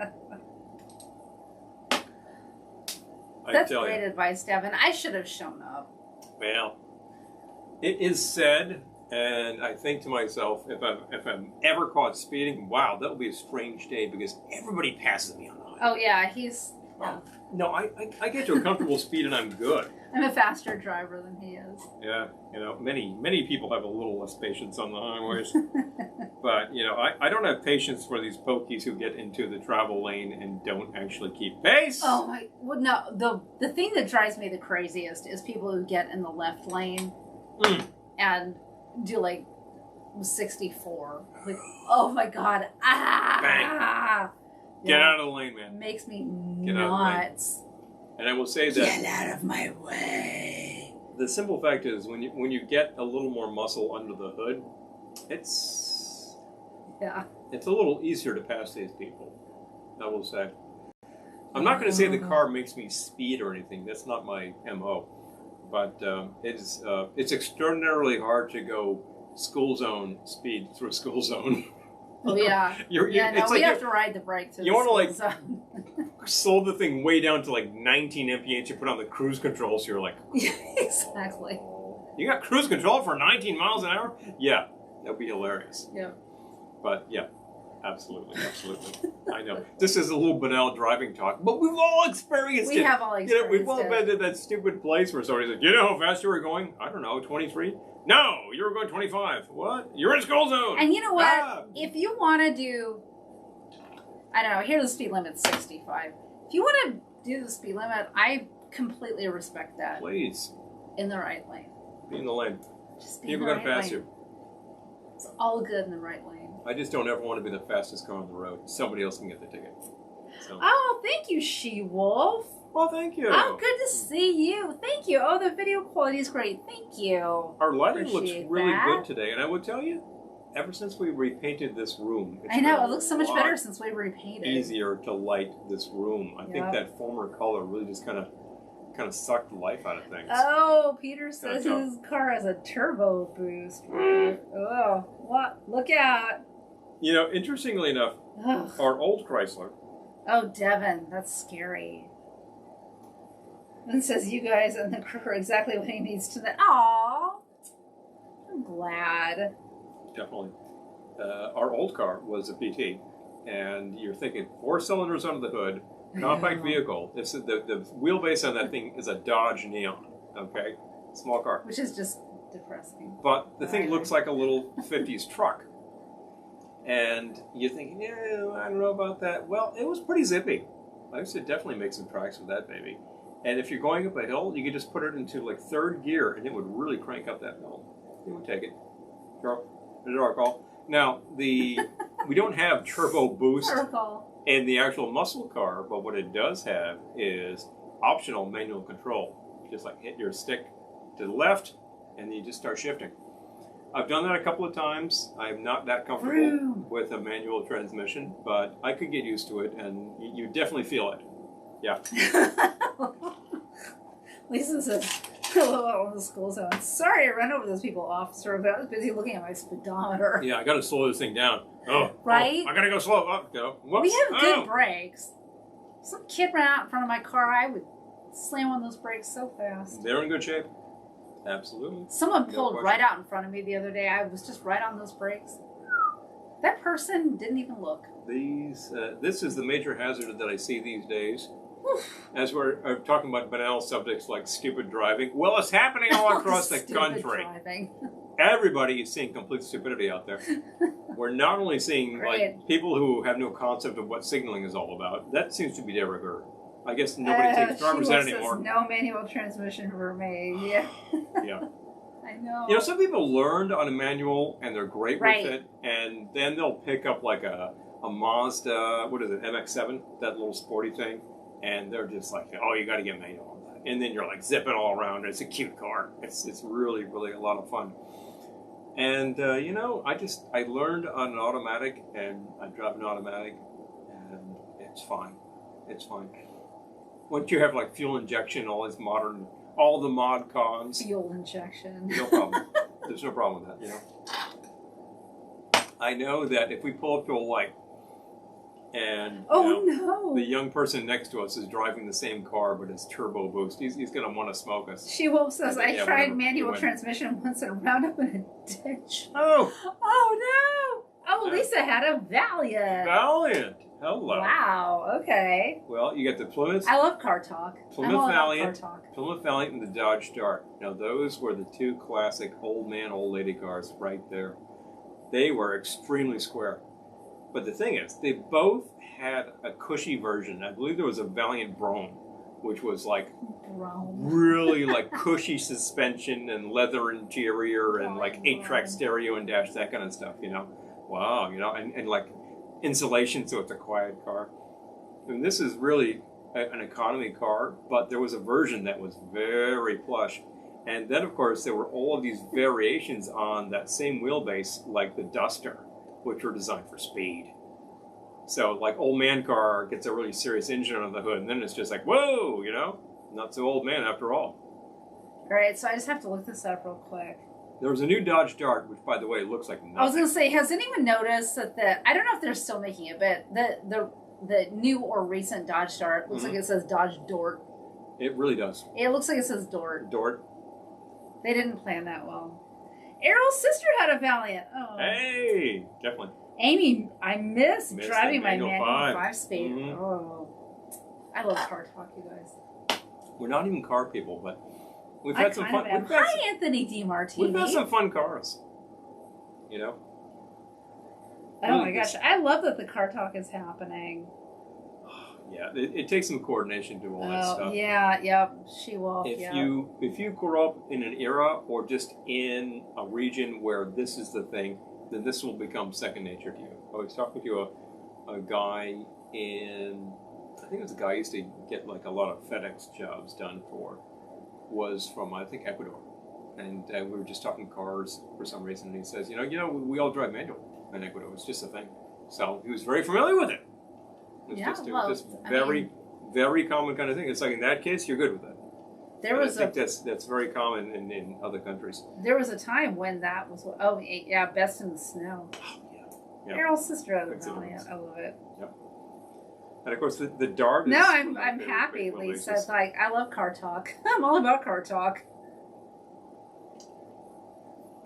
That's great advice, Devin. I should have shown up. Well, it is said, and I think to myself, if I'm ever caught speeding, wow, that will be a strange day because everybody passes me on the highway. Oh yeah, he's. No, I get to a comfortable speed and I'm good. I'm a faster driver than he is. Yeah, many people have a little less patience on the highways. But, I don't have patience for these pokies who get into the travel lane and don't actually keep pace. Oh my, well, no, the thing that drives me the craziest is people who get in the left lane and do like 64. Like, oh my God, Bang. Get out of the lane, man. Makes me nuts. And I will say that... Get out of my way. The simple fact is, when you get a little more muscle under the hood, it's a little easier to pass these people, I will say. I'm not going to say the car makes me speed or anything. That's not my MO. But it's extraordinarily hard to go school zone speed through a school zone. Oh yeah, we have to ride the brake. You want to slow the thing way down to like 19 mph. You put on the cruise control, so you're like, exactly. You got cruise control for 19 miles an hour? Yeah, that'd be hilarious. Yeah. But yeah, Absolutely, absolutely. I know. This is a little banal driving talk, but we've all experienced it. We have all experienced it. We've all been to that stupid place where somebody said, you know how fast you were going? I don't know, 23? No, you were going 25. What? You're in school zone. And you know what? Ah. If you want to do, I don't know, here the speed limit's 65. If you want to do the speed limit, I completely respect that. Please. In the right lane. Be in the lane. Just be in the right lane. People got to pass you. It's all good in the right lane. I just don't ever want to be the fastest car on the road. Somebody else can get the ticket. So. Oh, thank you, She-Wolf. Well, thank you. Oh, good to see you. Thank you. Oh, the video quality is great. Thank you. Our lighting looks really good today, and I will tell you, ever since we repainted this room, it's I know, it looks so much better since we repainted. Easier to light this room. I think that former color really just kind of sucked the life out of things. Oh, Peter says his car has a turbo boost. Oh, what? Look out. You know, interestingly enough, our old Chrysler. Oh, Devin, that's scary. And says you guys and the crew are exactly what he needs to know. Aww. I'm glad. Definitely. Our old car was a PT, and you're thinking 4 cylinders under the hood, compact vehicle. It's the wheelbase on that thing is a Dodge Neon. Okay, small car. Which is just depressing. But the thing looks like a little 50s truck. And you're thinking, yeah, I don't know about that. Well, it was pretty zippy. I used to definitely make some tracks with that baby. And if you're going up a hill, you could just put it into like 3rd gear, and it would really crank up that hill. It would take it. Dark call. Now, we don't have turbo boost in the actual muscle car, but what it does have is optional manual control. Just like hit your stick to the left, and you just start shifting. I've done that a couple of times. I'm not that comfortable with a manual transmission, but I could get used to it, and you definitely feel it. Yeah. Lisa says, hello out on the school zone. Sorry I ran over those people, officer, but I was busy looking at my speedometer. Yeah, I got to slow this thing down. Oh, right? I got to go slow. Oh, go. Whoops. We have good brakes. Some kid ran out in front of my car. I would slam on those brakes so fast. They're in good shape. Absolutely. Someone pulled right out in front of me the other day. I was just right on those brakes. That person didn't even look. This is the major hazard that I see these days. As we're talking about banal subjects like stupid driving. Well, it's happening all across the country. Everybody is seeing complete stupidity out there. We're not only seeing like people who have no concept of what signaling is all about. That seems to be de rigueur. I guess nobody takes driver's ed anymore. No manual transmission for me. Yeah. Yeah. I know. You know, some people learned on a manual and they're great with it, and then they'll pick up like a Mazda, what is it, MX-7, that little sporty thing, and they're just like, oh, you got to get manual on that. And then you're like zipping all around. It's a cute car. It's really, really a lot of fun. And, you know, I learned on an automatic, and I drive an automatic, and it's fine. It's fine. Once you have like fuel injection, all the mod cons. Fuel injection. No problem. There's no problem with that, you know. I know that if we pull up to a light and the young person next to us is driving the same car but it's turbo boost, he's going to want to smoke us. She-Wolf says, I tried manual transmission once and wound up in a ditch. Oh! Oh, no! Oh, Lisa had a Valiant. Valiant! Hello. Wow, okay. Well, you got the Plymouth. I love car talk. Plymouth Valiant and the Dodge Dart. Now, those were the two classic old man, old lady cars right there. They were extremely square. But the thing is, they both had a cushy version. I believe there was a Valiant Brougham, which was like really like cushy suspension and leather interior and like 8-track stereo and dash, that kind of stuff, you know. Wow, you know, and like insulation, so it's a quiet car. And this is really an economy car, but there was a version that was very plush. And then, of course, there were all of these variations on that same wheelbase, like the Duster, which were designed for speed. So, like, old man car gets a really serious engine on the hood, and then it's just like, whoa, you know? Not so old man after all. All right, so I just have to look this up real quick. There was a new Dodge Dart, which, by the way, looks like nothing. I was going to say, has anyone noticed that I don't know if they're still making it, but the new or recent Dodge Dart looks like it says Dodge Dort. It really does. It looks like it says Dort. Dort. They didn't plan that well. Errol's sister had a Valiant. Oh. Hey, definitely. Amy, I miss driving my manual 5-speed. Mm-hmm. Oh, I love car talk, you guys. We're not even car people, but we've had some fun. Hi, Anthony DiMartini. We've had some fun cars. You know? Oh my gosh, I love that the car talk is happening. Yeah, it takes some coordination to do all that stuff. Yeah, yep. She-Wolf, If you grow up in an era or just in a region where this is the thing, then this will become second nature to you. I was talking to a guy in, I think it was a guy I used to get like a lot of FedEx jobs done for, was from, I think, Ecuador. And we were just talking cars for some reason, and he says, you know, we all drive manual in Ecuador. It's just a thing. So he was very familiar with it. It was just very common kind of thing. It's like, in that case, you're good with it. I think that's very common in other countries. There was a time when that was, Best in the Snow. Oh, yeah. Errol's sister out of the valley. I love it. Yep. And of course, the Dart is... No, I'm happy, Lisa. It's like, I love car talk. I'm all about car talk.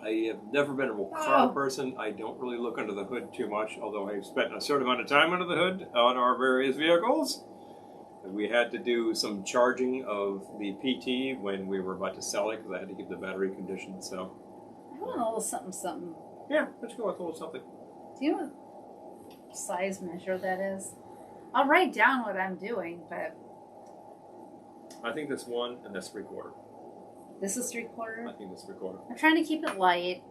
I have never been a car person. I don't really look under the hood too much, although I've spent a certain amount of time under the hood on our various vehicles. We had to do some charging of the PT when we were about to sell it because I had to keep the battery conditioned. So I want a little something. Yeah, let's go with a little something. Do you know what size measure that is? I'll write down what I'm doing, but I think that's 1 and that's 3/4. This is 3/4? I think that's 3/4. I'm trying to keep it light.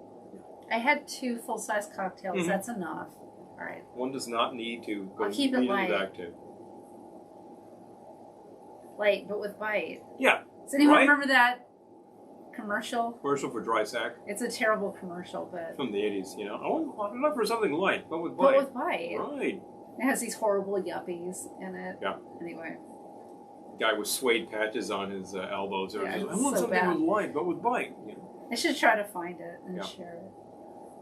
I had 2 full-size cocktails. Mm-hmm. That's enough. All right. One does not need to go I'll keep it light. back to. Light, but with bite. Yeah. Does anyone remember that commercial? Commercial for dry sack? It's a terrible commercial, but... From the 80s, you know. I'm not for something light, but with bite. But with bite. Right. It has these horrible yuppies in it. Yeah. Anyway. Guy with suede patches on his elbows. Yeah, I want something with light, but with bite. You know? I should try to find it and share it.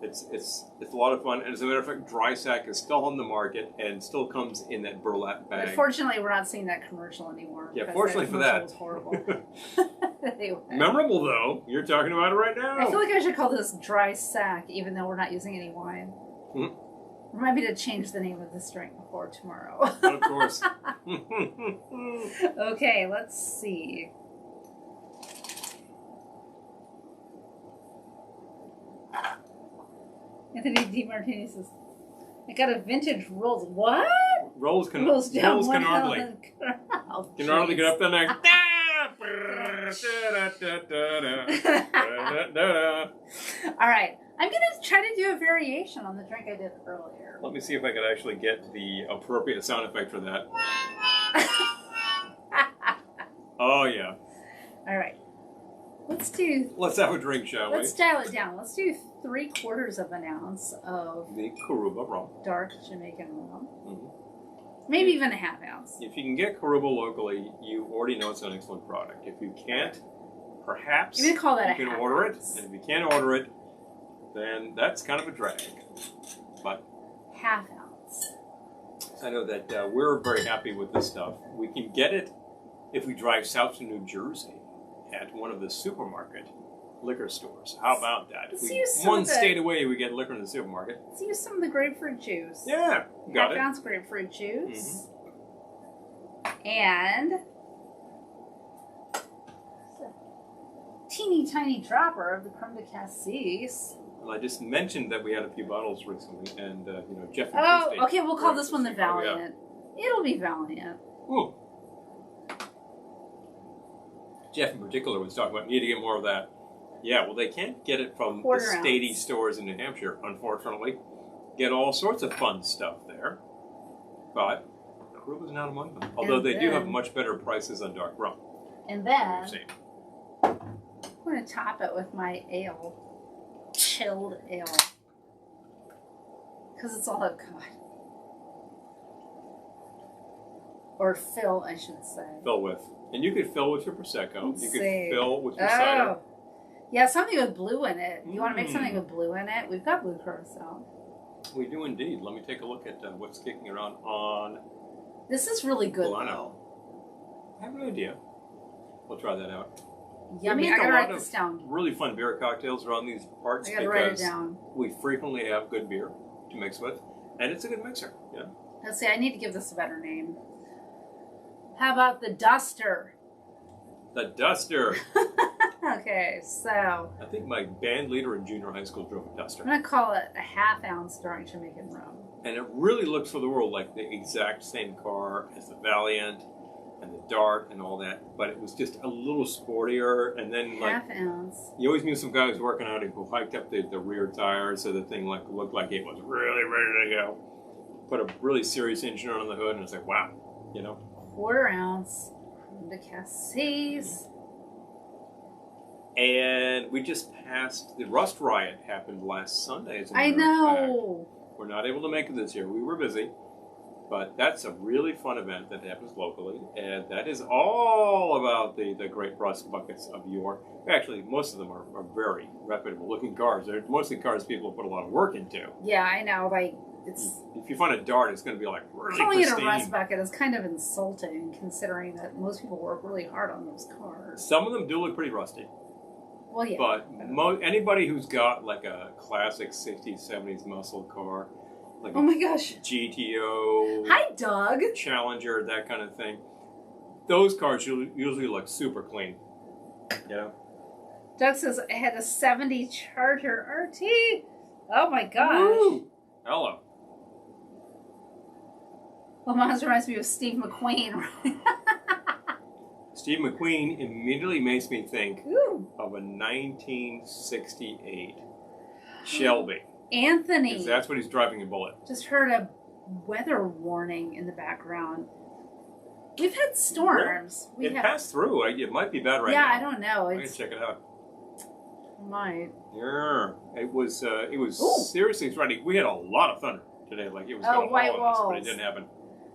It's a lot of fun, and as a matter of fact, dry sack is still on the market and still comes in that burlap bag. But fortunately, we're not seeing that commercial anymore. Yeah, fortunately for that. Was horrible. Anyway. Memorable though. You're talking about it right now. I feel like I should call this dry sack, even though we're not using any wine. Hmm. Remind me to change the name of this drink before tomorrow. Of course. Okay, let's see. Anthony DiMartini says, I got a vintage Rolls. What? Rolls can hardly get up the neck. All right. I'm going to try to do a variation on the drink I did earlier. Let me see if I can actually get the appropriate sound effect for that. Oh, yeah. All right. Let's have a drink, shall we? Let's dial it down. Let's do 3/4 of an ounce of the Karuma rum. Dark Jamaican rum. Mm-hmm. Maybe even a half ounce. If you can get Karuma locally, you already know it's an excellent product. If you can't, perhaps you can order it. And if you can't order it, then that's kind of a drag. But half ounce. I know that we're very happy with this stuff. We can get it if we drive south to New Jersey at one of the supermarket liquor stores. How about that? One state away, we get liquor in the supermarket. Let's use some of the grapefruit juice. Yeah, got it. Half ounce grapefruit juice. Mm-hmm. And teeny tiny dropper of the creme de cassis. Well, I just mentioned that we had a few bottles recently, and Jeff. Okay, we'll call this one the Valiant. Yeah. It'll be Valiant. Ooh. Jeff in particular was talking about need to get more of that. Yeah, well, they can't get it from the statey stores in New Hampshire, unfortunately. Get all sorts of fun stuff there, but Karuma's not among them. Although they do have much better prices on dark rum. And then I'm going to top it with my ale, chilled ale, because it's all I've got. Or fill, I should say. Fill with. And you could fill with your Prosecco. You could fill with your cider. Yeah, something with blue in it. You want to make something with blue in it? We've got blue curacao. We do indeed. Let me take a look at what's kicking around on... This is really good, though. I have no idea. We'll try that out. Yummy. I gotta write this down. Really fun beer cocktails around these parts I gotta write it down. We frequently have good beer to mix with. And it's a good mixer. Yeah. Let's see, I need to give this a better name. How about the Duster? The Duster. Okay, so I think my band leader in junior high school drove a Duster. I'm going to call it a half-ounce Dark Jamaican rum. And it really looks for the world like the exact same car as the Valiant and the Dart and all that, but it was just a little sportier. And then half ounce. You always knew some guys working out who hiked up the rear tires so the thing looked like it was really ready to go. Put a really serious engine on the hood, and it's like, wow, you know. Quarter ounce from the Cassis. And we just passed the Rust Riot happened last Sunday. As a I know. We're not able to make it this year. We were busy. But that's a really fun event that happens locally, and that is all about the great rust buckets of York. Actually, most of them are very reputable-looking cars. They're mostly cars people put a lot of work into. Yeah, I know. Like, it's... If you find a Dart, it's going to be like really calling pristine. it a rust bucket is kind of insulting, considering that most people work really hard on those cars. Some of them do look pretty rusty. Well, yeah. But anybody who's got like a classic 60s, 70s muscle car, like oh my gosh, GTO, hi Doug, Challenger, that kind of thing. Those cars usually look super clean. You know. Doug says I had a 70 Charger RT. Oh my gosh. Woo! Hello. Well, mine reminds me of Steve McQueen. Steve McQueen immediately makes me think Ooh. of a 1968 Shelby. Anthony. Because that's what he's driving a Bullet. Just heard a weather warning in the background. We've had storms. It passed through. It might be bad right now. Yeah, I don't know. I'm going to check it out. Might. Yeah. It was seriously threatening. We had a lot of thunder today. Like it was going white all of us, walls. but it didn't happen.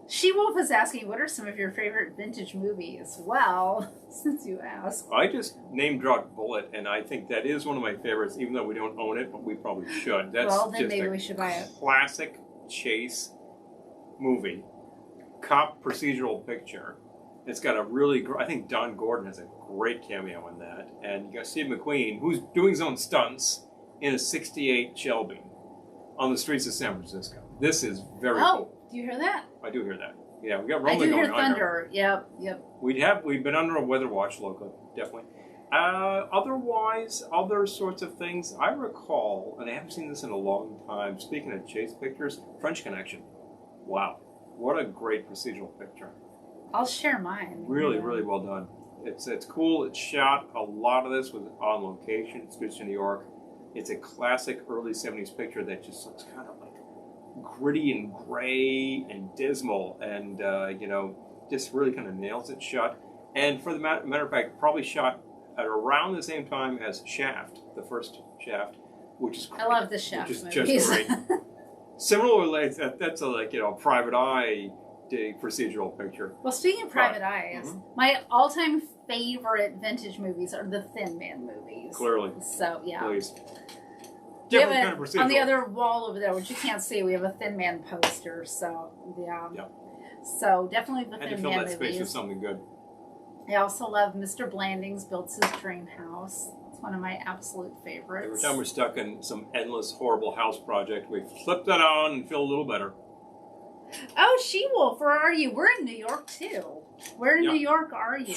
She-Wolf is asking, what are some of your favorite vintage movies? Well, since you asked. I just name-dropped Bullet, and I think that is one of my favorites, even though we don't own it, but we probably should. That's well, then just maybe we should buy it. Classic chase movie. Cop procedural picture. It's got a really I think Don Gordon has a great cameo in that. And you got Steve McQueen, who's doing his own stunts in a 68 Shelby on the streets of San Francisco. This is very cool. Do you hear that? I do hear that. Yeah, we got rolling going on. I do hear thunder. Yep. We've been under a weather watch locally, definitely. Otherwise, other sorts of things I recall, and I haven't seen this in a long time. Speaking of chase pictures, French Connection. Wow, what a great procedural picture. I'll share mine. Really, really well done. It's cool. It's shot. A lot of this was on location. It's Kitsch-en, New York. It's a classic early '70s picture that just looks kind of like gritty and gray and dismal, and just really kind of nails it shot. And for the matter of fact, probably shot at around the same time as Shaft, the first Shaft, which is great. I love the Shaft which is movies. just great. Similarly, that's a Private Eye procedural picture. Well, speaking of Private Eyes, my all-time favorite vintage movies are the Thin Man movies. Clearly. So yeah. Please. Different kind of procedural. On the other wall over there, which you can't see, we have a Thin Man poster. So yeah. Yep. So definitely the Thin Man movies. And to fill that space with something good. I also love Mr. Blanding's Built His Dream House. It's one of my absolute favorites. Every time we're stuck in some endless, horrible house project, we flip that on and feel a little better. Oh, She-Wolf, where are you? We're in New York, too. Where in New York are you?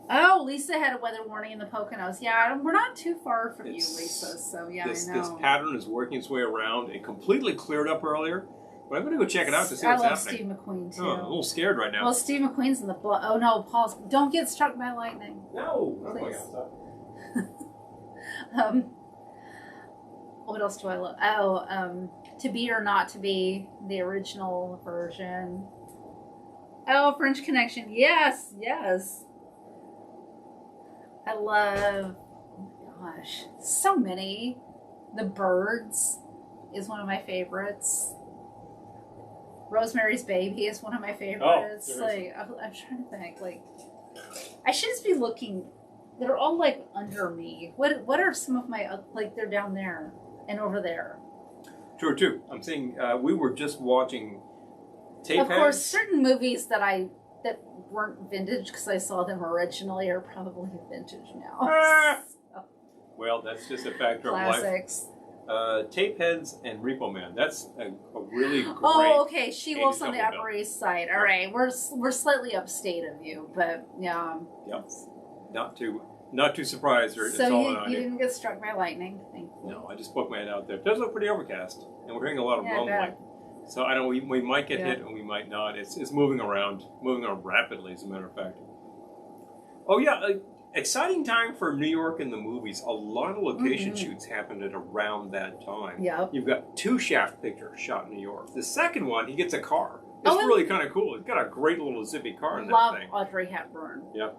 Oh, Lisa had a weather warning in the Poconos. Yeah, we're not too far from you, Lisa, so yeah, I know. This pattern is working its way around. It completely cleared up earlier, but I'm going to go check it out to see what's happening. I love Steve McQueen, too. Oh, I'm a little scared right now. Well, Steve McQueen's in the... Oh, no, Paul, don't get struck by lightning. No. Please. What else do I love? Oh, To Be or Not to Be, the original version. Oh, French Connection. Yes. I love, oh my gosh, so many. The Birds is one of my favorites. Rosemary's Baby is one of my favorites. I'm trying to think. I should just be looking. They're all under me. What are some of my they're down there and over there? True too. I'm saying we were just watching tape. Of course, certain movies that weren't vintage because I saw them originally are probably vintage now. Well, that's just a factor of life. Classics. Tapeheads and Repo Man. That's a really great. Oh, okay. She Wolf's on the double Upper bill. East Side. All right, we're slightly upstate of you, but yeah. Yep. Not too surprised. Or So it's all on you didn't get struck by lightning. Thankfully. No, I just poked my head out there. It does look pretty overcast, and we're hearing a lot of rum light. So I know we might get hit and we might not. It's moving around rapidly, as a matter of fact. Oh yeah, exciting time for New York in the movies. A lot of location shoots happened at around that time. Yep. You've got 2 Shaft pictures shot in New York. The second one, he gets a car. It's really kind of cool. It's got a great little zippy car in that thing. Love Audrey Hepburn. Yep.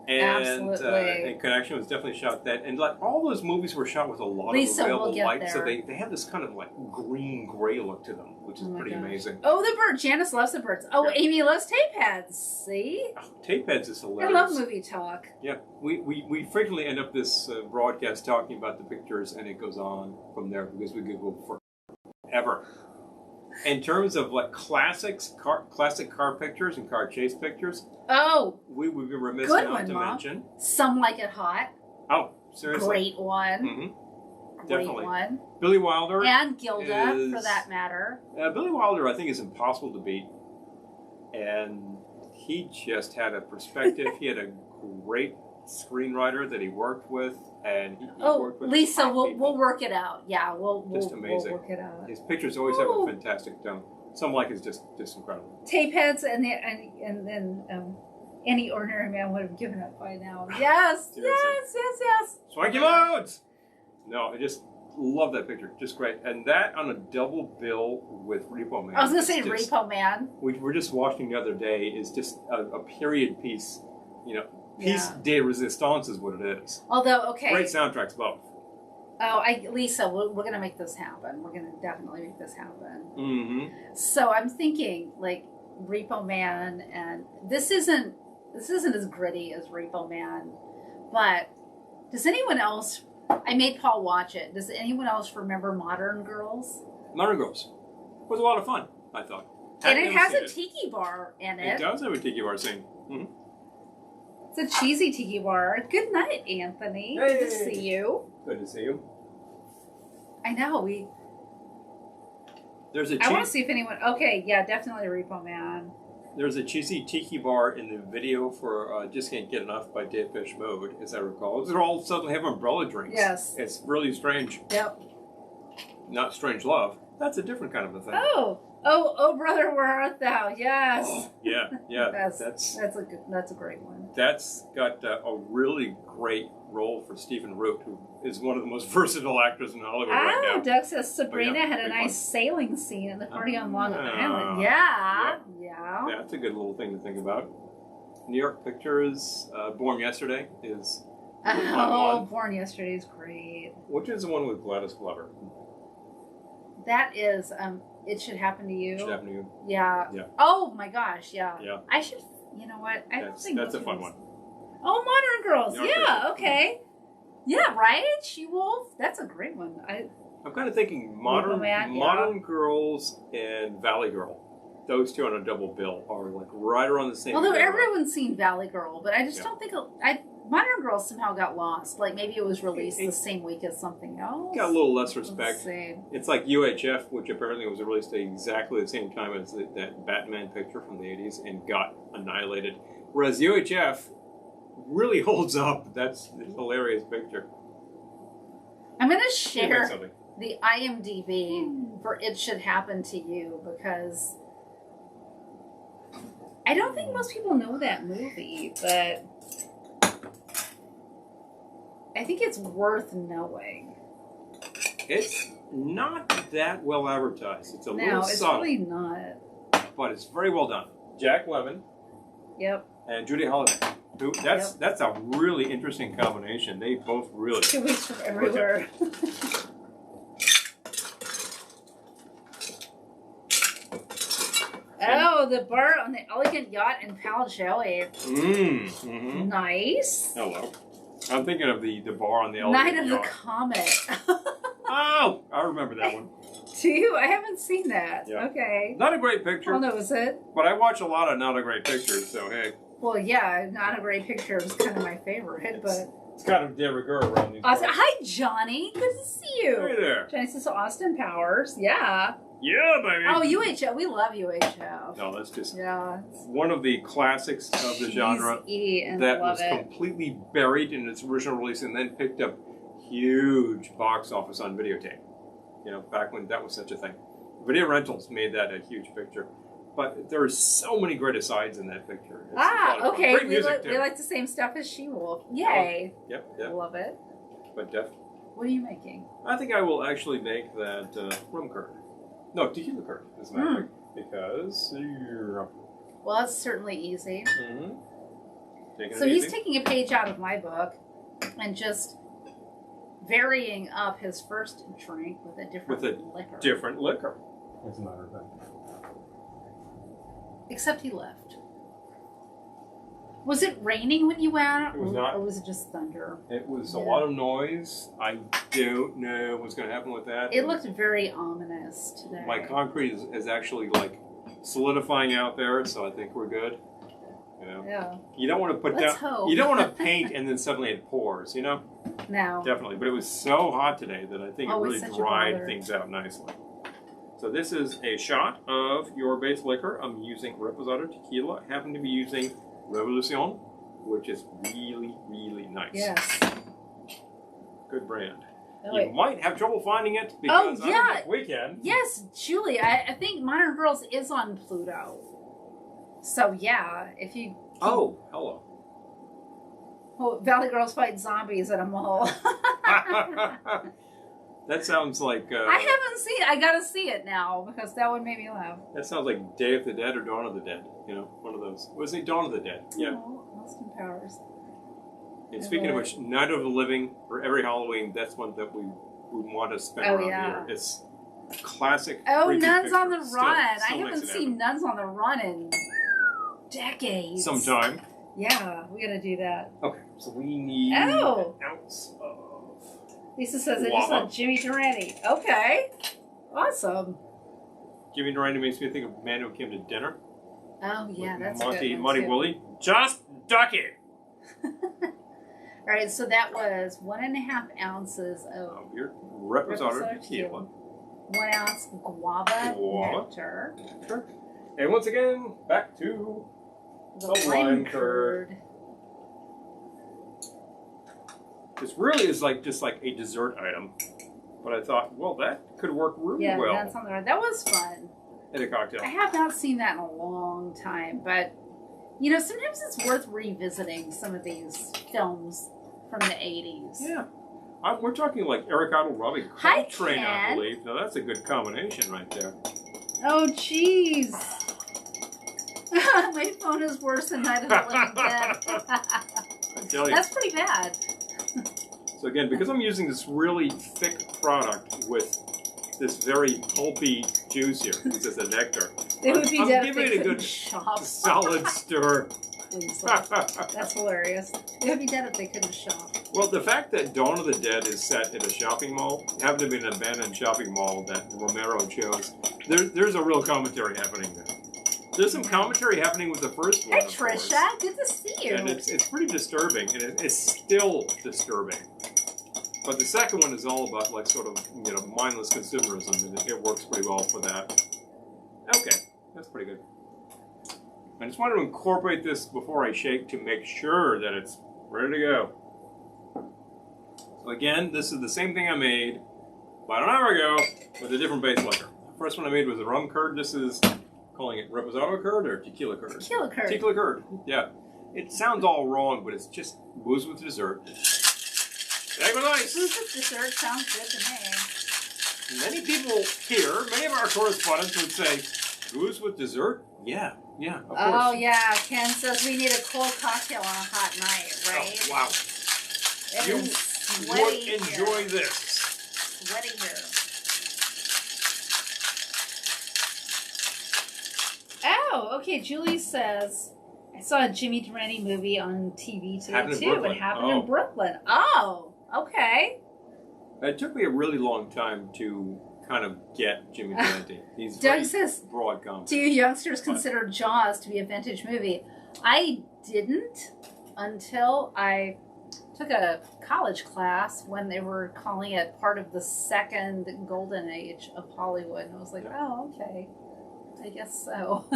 And Absolutely. Connection was definitely shot that. And like all those movies were shot with a lot of available light. So they have this kind of like green-gray look to them, which is pretty amazing. Oh, the bird. Janice loves the birds. Oh, yeah. Amy loves Tapeheads. See? Oh, Tapeheads is hilarious. I love movie talk. Yeah. We frequently end up this broadcast talking about the pictures, and it goes on from there because we could go forever. In terms of like classic car pictures and car chase pictures, we would be remiss not to mention Some Like It Hot. Oh, seriously, great one. Mm-hmm. Great Definitely. one. Billy Wilder and Gilda, for that matter. Billy Wilder, I think, is impossible to beat, and he just had a perspective. He had a great screenwriter that he worked with. And he worked with Lisa, we'll work it out. Yeah, just amazing. We'll work it out. His pictures always have a fantastic tone. Some Like is just incredible. Tapeheads and then any ordinary man would have given up by now. Yes, yes. Swanky Modes! No, I just love that picture. Just great. And that on a double bill with Repo Man. I was going to say Repo Man. We were just watching the other day. Is just a period piece, Piece de resistance is what it is. Although, okay. Great soundtracks, both. Oh, Lisa, we're going to make this happen. We're going to definitely make this happen. Mm-hmm. So I'm thinking, like, Repo Man, and this isn't as gritty as Repo Man, but does anyone else, I made Paul watch it, does anyone else remember Modern Girls? Modern Girls. It was a lot of fun, I thought. And it has a tiki bar in it. It does have a tiki bar scene. Mm-hmm. It's a cheesy tiki bar. Good night, Anthony. Hey. Good to see you. Good to see you. I know, I want to see if anyone... Okay, yeah, definitely Repo Man. There's a cheesy tiki bar in the video for Just Can't Get Enough by Depeche Mode, as I recall. They're all suddenly have umbrella drinks. Yes. It's really strange. Yep. Not Strange Love. That's a different kind of a thing. Oh, brother, where art thou? Yes. Oh, yeah. That's a great one. That's got a really great role for Stephen Root, who is one of the most versatile actors in Hollywood right now. Doug says Sabrina had a nice sailing scene in the party on Long Island. Yeah. That's a good little thing to think about. New York Pictures, Born Yesterday is Born Yesterday is great. Which is the one with Gladys Glover? That is, It Should Happen to You. It Should Happen to You. Yeah. Oh my gosh, yeah. I should, you know what? That's a fun one. Oh, Modern Girls. Okay. Yeah, right? She-Wolf. That's a great one. I'm kind of thinking Modern Girls and Valley Girl. Those two on a double bill are like right around the same. Although everyone's seen Valley Girl, but I just don't think Modern Girls somehow got lost. Like maybe it was released the same week as something else. Got a little less respect. It's like UHF, which apparently was released at exactly the same time as that Batman picture from the 80s and got annihilated. Whereas UHF really holds up. That's a hilarious picture. I'm going to share the IMDb for It Should Happen to You because I don't think most people know that movie, but I think it's worth knowing. It's not that well advertised. It's a little subtle. No, it's really not. But it's very well done. Jack Lemmon. Yep. And Judy Holliday. That's a really interesting combination. They both really... 2 weeks from everywhere. Oh, the bar on the elegant yacht in Pal Joey. Mm-hmm. Nice. Hello. I'm thinking of the bar on the elegant Night of yacht. the Comet. Oh, I remember that one. Do you? I haven't seen that. Yeah. Okay. Not a great picture. Oh, no, is it? But I watch a lot of not a great pictures, so hey. Well, yeah, Not a Great Picture is kind of my favorite, but... It's kind of de rigueur around these Austin. Hi, Johnny. Good to see you. Hey there. Johnny says Austin Powers. Yeah. Yeah, baby. Oh, UHF. We love UHF. No, that's just yeah. one of the classics of the genre that was completely buried in its original release and then picked up huge box office on videotape. You know, back when that was such a thing. Video rentals made that a huge picture. But there are so many great asides in that picture. It's okay. Great music, we like the same stuff as She-Wolf. Yay. Oh, yep. Love it. But what are you making? I think I will actually make that rum curd. No, tequila curd, as a matter of fact. Because... Well, that's certainly easy. Mm-hmm. So he's taking a page out of my book and just varying up his first drink with a different liquor. As a matter of fact. Except he left. Was it raining when you went out? It was not. Or was it just thunder? It was a lot of noise. I don't know what's going to happen with that. It looked very ominous today. My concrete is actually like solidifying out there, so I think we're good. You know? Yeah. You don't want to put Let's down. hope. You don't want to paint and then suddenly it pours. You know. No. Definitely, but it was so hot today that I think it really dried things out nicely. So this is a shot of your base liquor. I'm using Riposatto tequila. I happen to be using Velveteen, which is really, really nice. Yes. Good brand. Oh, you might have trouble finding it because I don't think we can. Yes, Julie. I think Modern Girls is on Pluto. So yeah, if you. Oh, hello. Well, Valley Girls fight zombies at a mall. That sounds like... I haven't seen it. I gotta see it now, because that would make me laugh. That sounds like Day of the Dead or Dawn of the Dead. You know, one of those. Was it Dawn of the Dead? Yeah. Oh, Austin Powers. And speaking of which, Night of the Living, for every Halloween, that's one that we want to spend around here. It's classic. Oh, Nuns on the Run. I haven't seen Nuns on the Run in decades. Sometime. Yeah, we gotta do that. Okay, so we need an ounce of... Lisa says, I just saw Jimmy Durante. Okay. Awesome. Jimmy Durante makes me think of Man Who Came to Dinner. Oh, yeah, that's Monty Willie. Just duck it! All right, so that was 1.5 ounces of your Riposatto tequila. 1 ounce guava nectar. And once again, back to the lime curd. This really is just like a dessert item, but I thought, well, that could work really well. Yeah, that's on the right. That was fun. In a cocktail. I have not seen that in a long time, but you know, sometimes it's worth revisiting some of these films from the 80s. Yeah, we're talking like Eric Idle, Robbie Coltrane, I believe. Now that's a good combination right there. Oh, jeez. My phone is worse than Night of the Living Dead. I tell you. That's pretty bad. So again, because I'm using this really thick product with this very pulpy juice here, this is a nectar, It would be I'm giving it a good solid stir. That's hilarious. It would be dead if they couldn't shop. Well, the fact that Dawn of the Dead is set in a shopping mall, happened to be an abandoned shopping mall that Romero chose, there's a real commentary happening there. There's some commentary happening with the first one. Hey, Trisha. Good to see you. And it's pretty disturbing, and it's still disturbing. But the second one is all about, like, sort of, you know, mindless consumerism, and it works pretty well for that. Okay, that's pretty good. I just wanted to incorporate this before I shake to make sure that it's ready to go. So again, this is the same thing I made about an hour ago with a different base liquor. The first one I made was a rum curd. This is... calling it Riposatto curd or tequila curd? Tequila curd. Tequila curd, yeah. It sounds all wrong, but it's just booze with dessert. That was nice. Booze with dessert sounds good to me. Many people here, many of our correspondents would say, booze with dessert? Yeah, of course. Oh, yeah. Ken says we need a cold cocktail on a hot night, right? Oh, wow. You would enjoy this. Sweaty here. Oh, okay. Julie says, I saw a Jimmy Durante movie on TV today, too. It happened in Brooklyn. Oh, okay. It took me a really long time to kind of get Jimmy Durante. He's Doug says, broad comedy. Do you youngsters consider Jaws to be a vintage movie? I didn't until I took a college class when they were calling it part of the second golden age of Hollywood. And I was like, oh, okay. I guess so.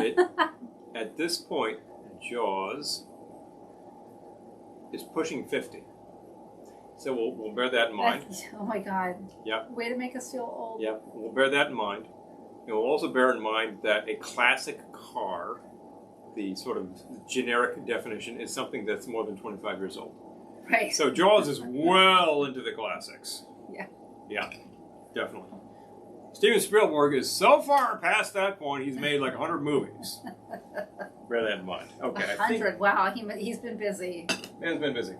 At this point, Jaws is pushing 50. So we'll bear that in mind. Oh my God. Yeah. Way to make us feel old. Yeah, we'll bear that in mind. And we'll also bear in mind that a classic car, the sort of generic definition, is something that's more than 25 years old. Right. So Jaws is well into the classics. Yeah. Yeah, definitely. Steven Spielberg is so far past that point, he's made like 100 movies. Bear that in mind. Okay. 100. Wow, he's been busy. Man's been busy.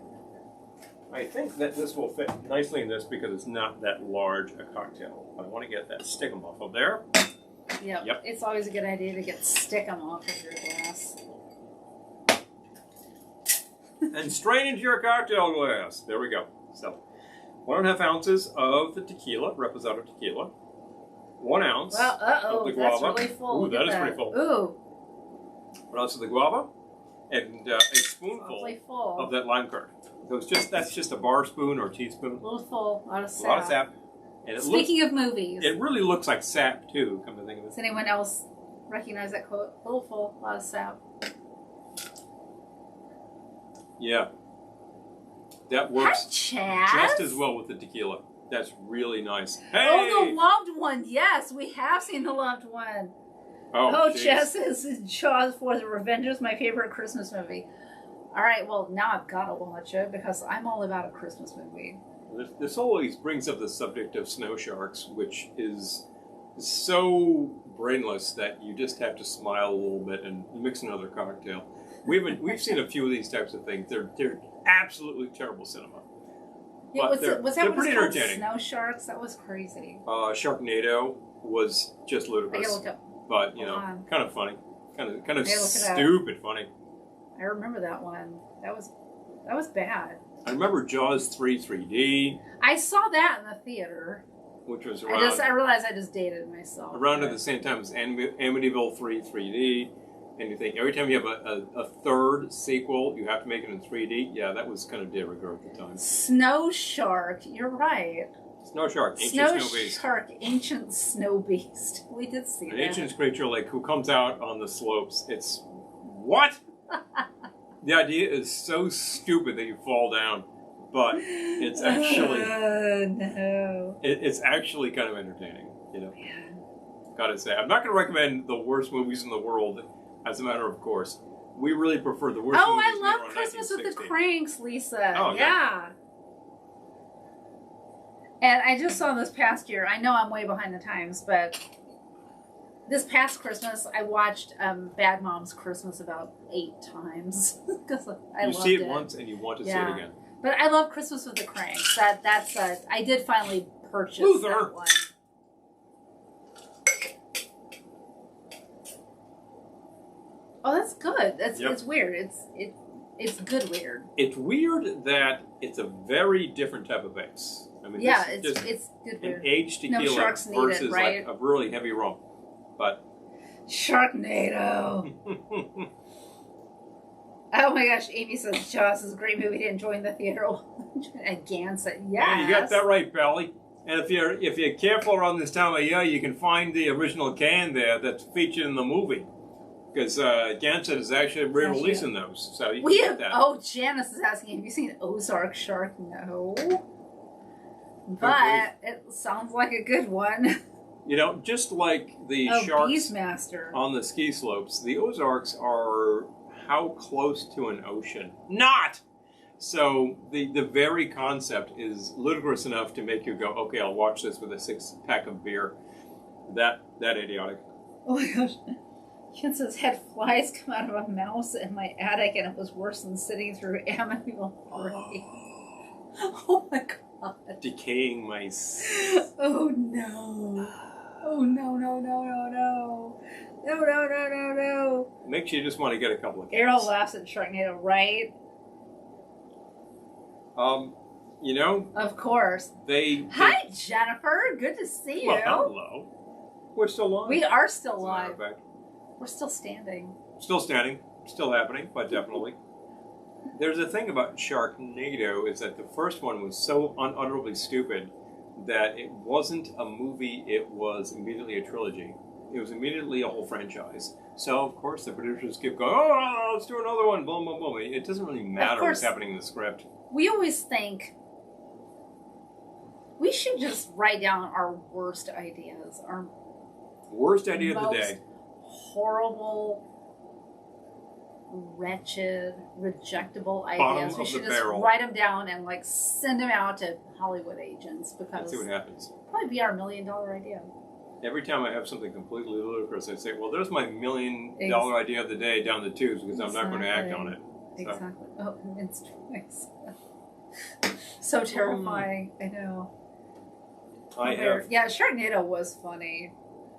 I think that this will fit nicely in this because it's not that large a cocktail. I want to get that stickum off of there. Yep. It's always a good idea to get stickum off of your glass. And strain into your cocktail glass. There we go. So, 1.5 ounces of the tequila, Riposatto tequila. 1 ounce of the guava. That's really full. Ooh, that is pretty full. Ooh. 1 ounce of the guava, and a spoonful of that lime curd. So that's just a bar spoon or teaspoon. A little full, a lot of sap. A lot of sap. And Speaking of movies. It really looks like sap, too, come to think of it. Does anyone else recognize that quote? A little full, a lot of sap. Yeah. That works Chaz. just as well with the tequila. That's really nice. Hey! Oh, the loved one. Yes, we have seen the loved one. Oh, Chaz says Jaws for the Revengers, my favorite Christmas movie. All right, well, now I've got to watch it because I'm all about a Christmas movie. This always brings up the subject of snow sharks, which is so brainless that you just have to smile a little bit and mix another cocktail. We've seen a few of these types of things. They're absolutely terrible cinema. Yeah, was that they're what pretty called? entertaining. Snow sharks? That was crazy. Sharknado was just ludicrous. I gotta look up. But kind of funny, kind of stupid funny. I remember that one. That was bad. I remember Jaws 3 3D. I saw that in the theater. Which was around... I realized I just dated myself. Around at the same time as Amityville 3 3D. And you think every time you have a third sequel, you have to make it in 3D. Yeah, that was kind of de rigueur at the time. Snow Shark. You're right. Snow Shark. Ancient Snow Beast. Shark. Ancient Snow Beast. We did see that. An ancient creature like who comes out on the slopes. It's... What? The idea is so stupid that you fall down, but it's actually no. It's actually kind of entertaining, Gotta say, I'm not going to recommend the worst movies in the world. As a matter of course, we really prefer the worst. Oh, movies I love Christmas with the Cranks, Lisa. Oh, yeah. And I just saw this past year. I know I'm way behind the times, but this past Christmas, I watched Bad Moms Christmas about 8 times because I loved it. You see it once and you want to see it again. But I love Christmas with the Cranks. I did finally purchase that one. Oh, that's good. It's weird. It's good weird. It's weird that it's a very different type of base. I mean, it's good weird. An aged tequila versus like a really heavy rum. But Sharknado. Oh my gosh, Amy says Jaws is a great movie to enjoy in the theater. Again, said yes. Yeah, you got that right, Pally. And if you're careful around this time of year, you can find the original can there that's featured in the movie. Because Gansett is actually re-releasing those, so you can get that. Oh, Janice is asking, have you seen Ozark Shark? No. But it sounds like a good one. Just like the sharks Beastmaster on the ski slopes, the Ozarks are how close to an ocean? Not! So the very concept is ludicrous enough to make you go, okay, I'll watch this with a 6-pack of beer. That idiotic. Oh my gosh. Ken says, had flies come out of a mouse in my attic and it was worse than sitting through Amityville 3. Oh my god. Decaying mice. Oh no. Oh no. No. Makes you just want to get a couple of cats. Errol laughs at Sharknado, right? Of course. Hi, Jennifer. Good to see you. Well, hello. We're still live. We are still live. We're still standing. Still standing. Still happening, but definitely. There's a thing about Sharknado is that the first one was so unutterably stupid that it wasn't a movie, it was immediately a trilogy. It was immediately a whole franchise. So, of course, the producers keep going, oh, let's do another one, boom, boom, boom. It doesn't really matter what's happening in the script. We always think we should just write down our worst ideas, our worst idea of the day. Horrible, wretched, rejectable ideas. We should just write them down and like send them out to Hollywood agents because let's see what happens. Probably be our $1 million idea. Every time I have something completely ludicrous, I say, well, there's my $1 million idea of the day down the tubes because I'm not going to act on it. So. Exactly. Oh, it's twice. So terrifying. I know. Yeah, Sharknado was funny.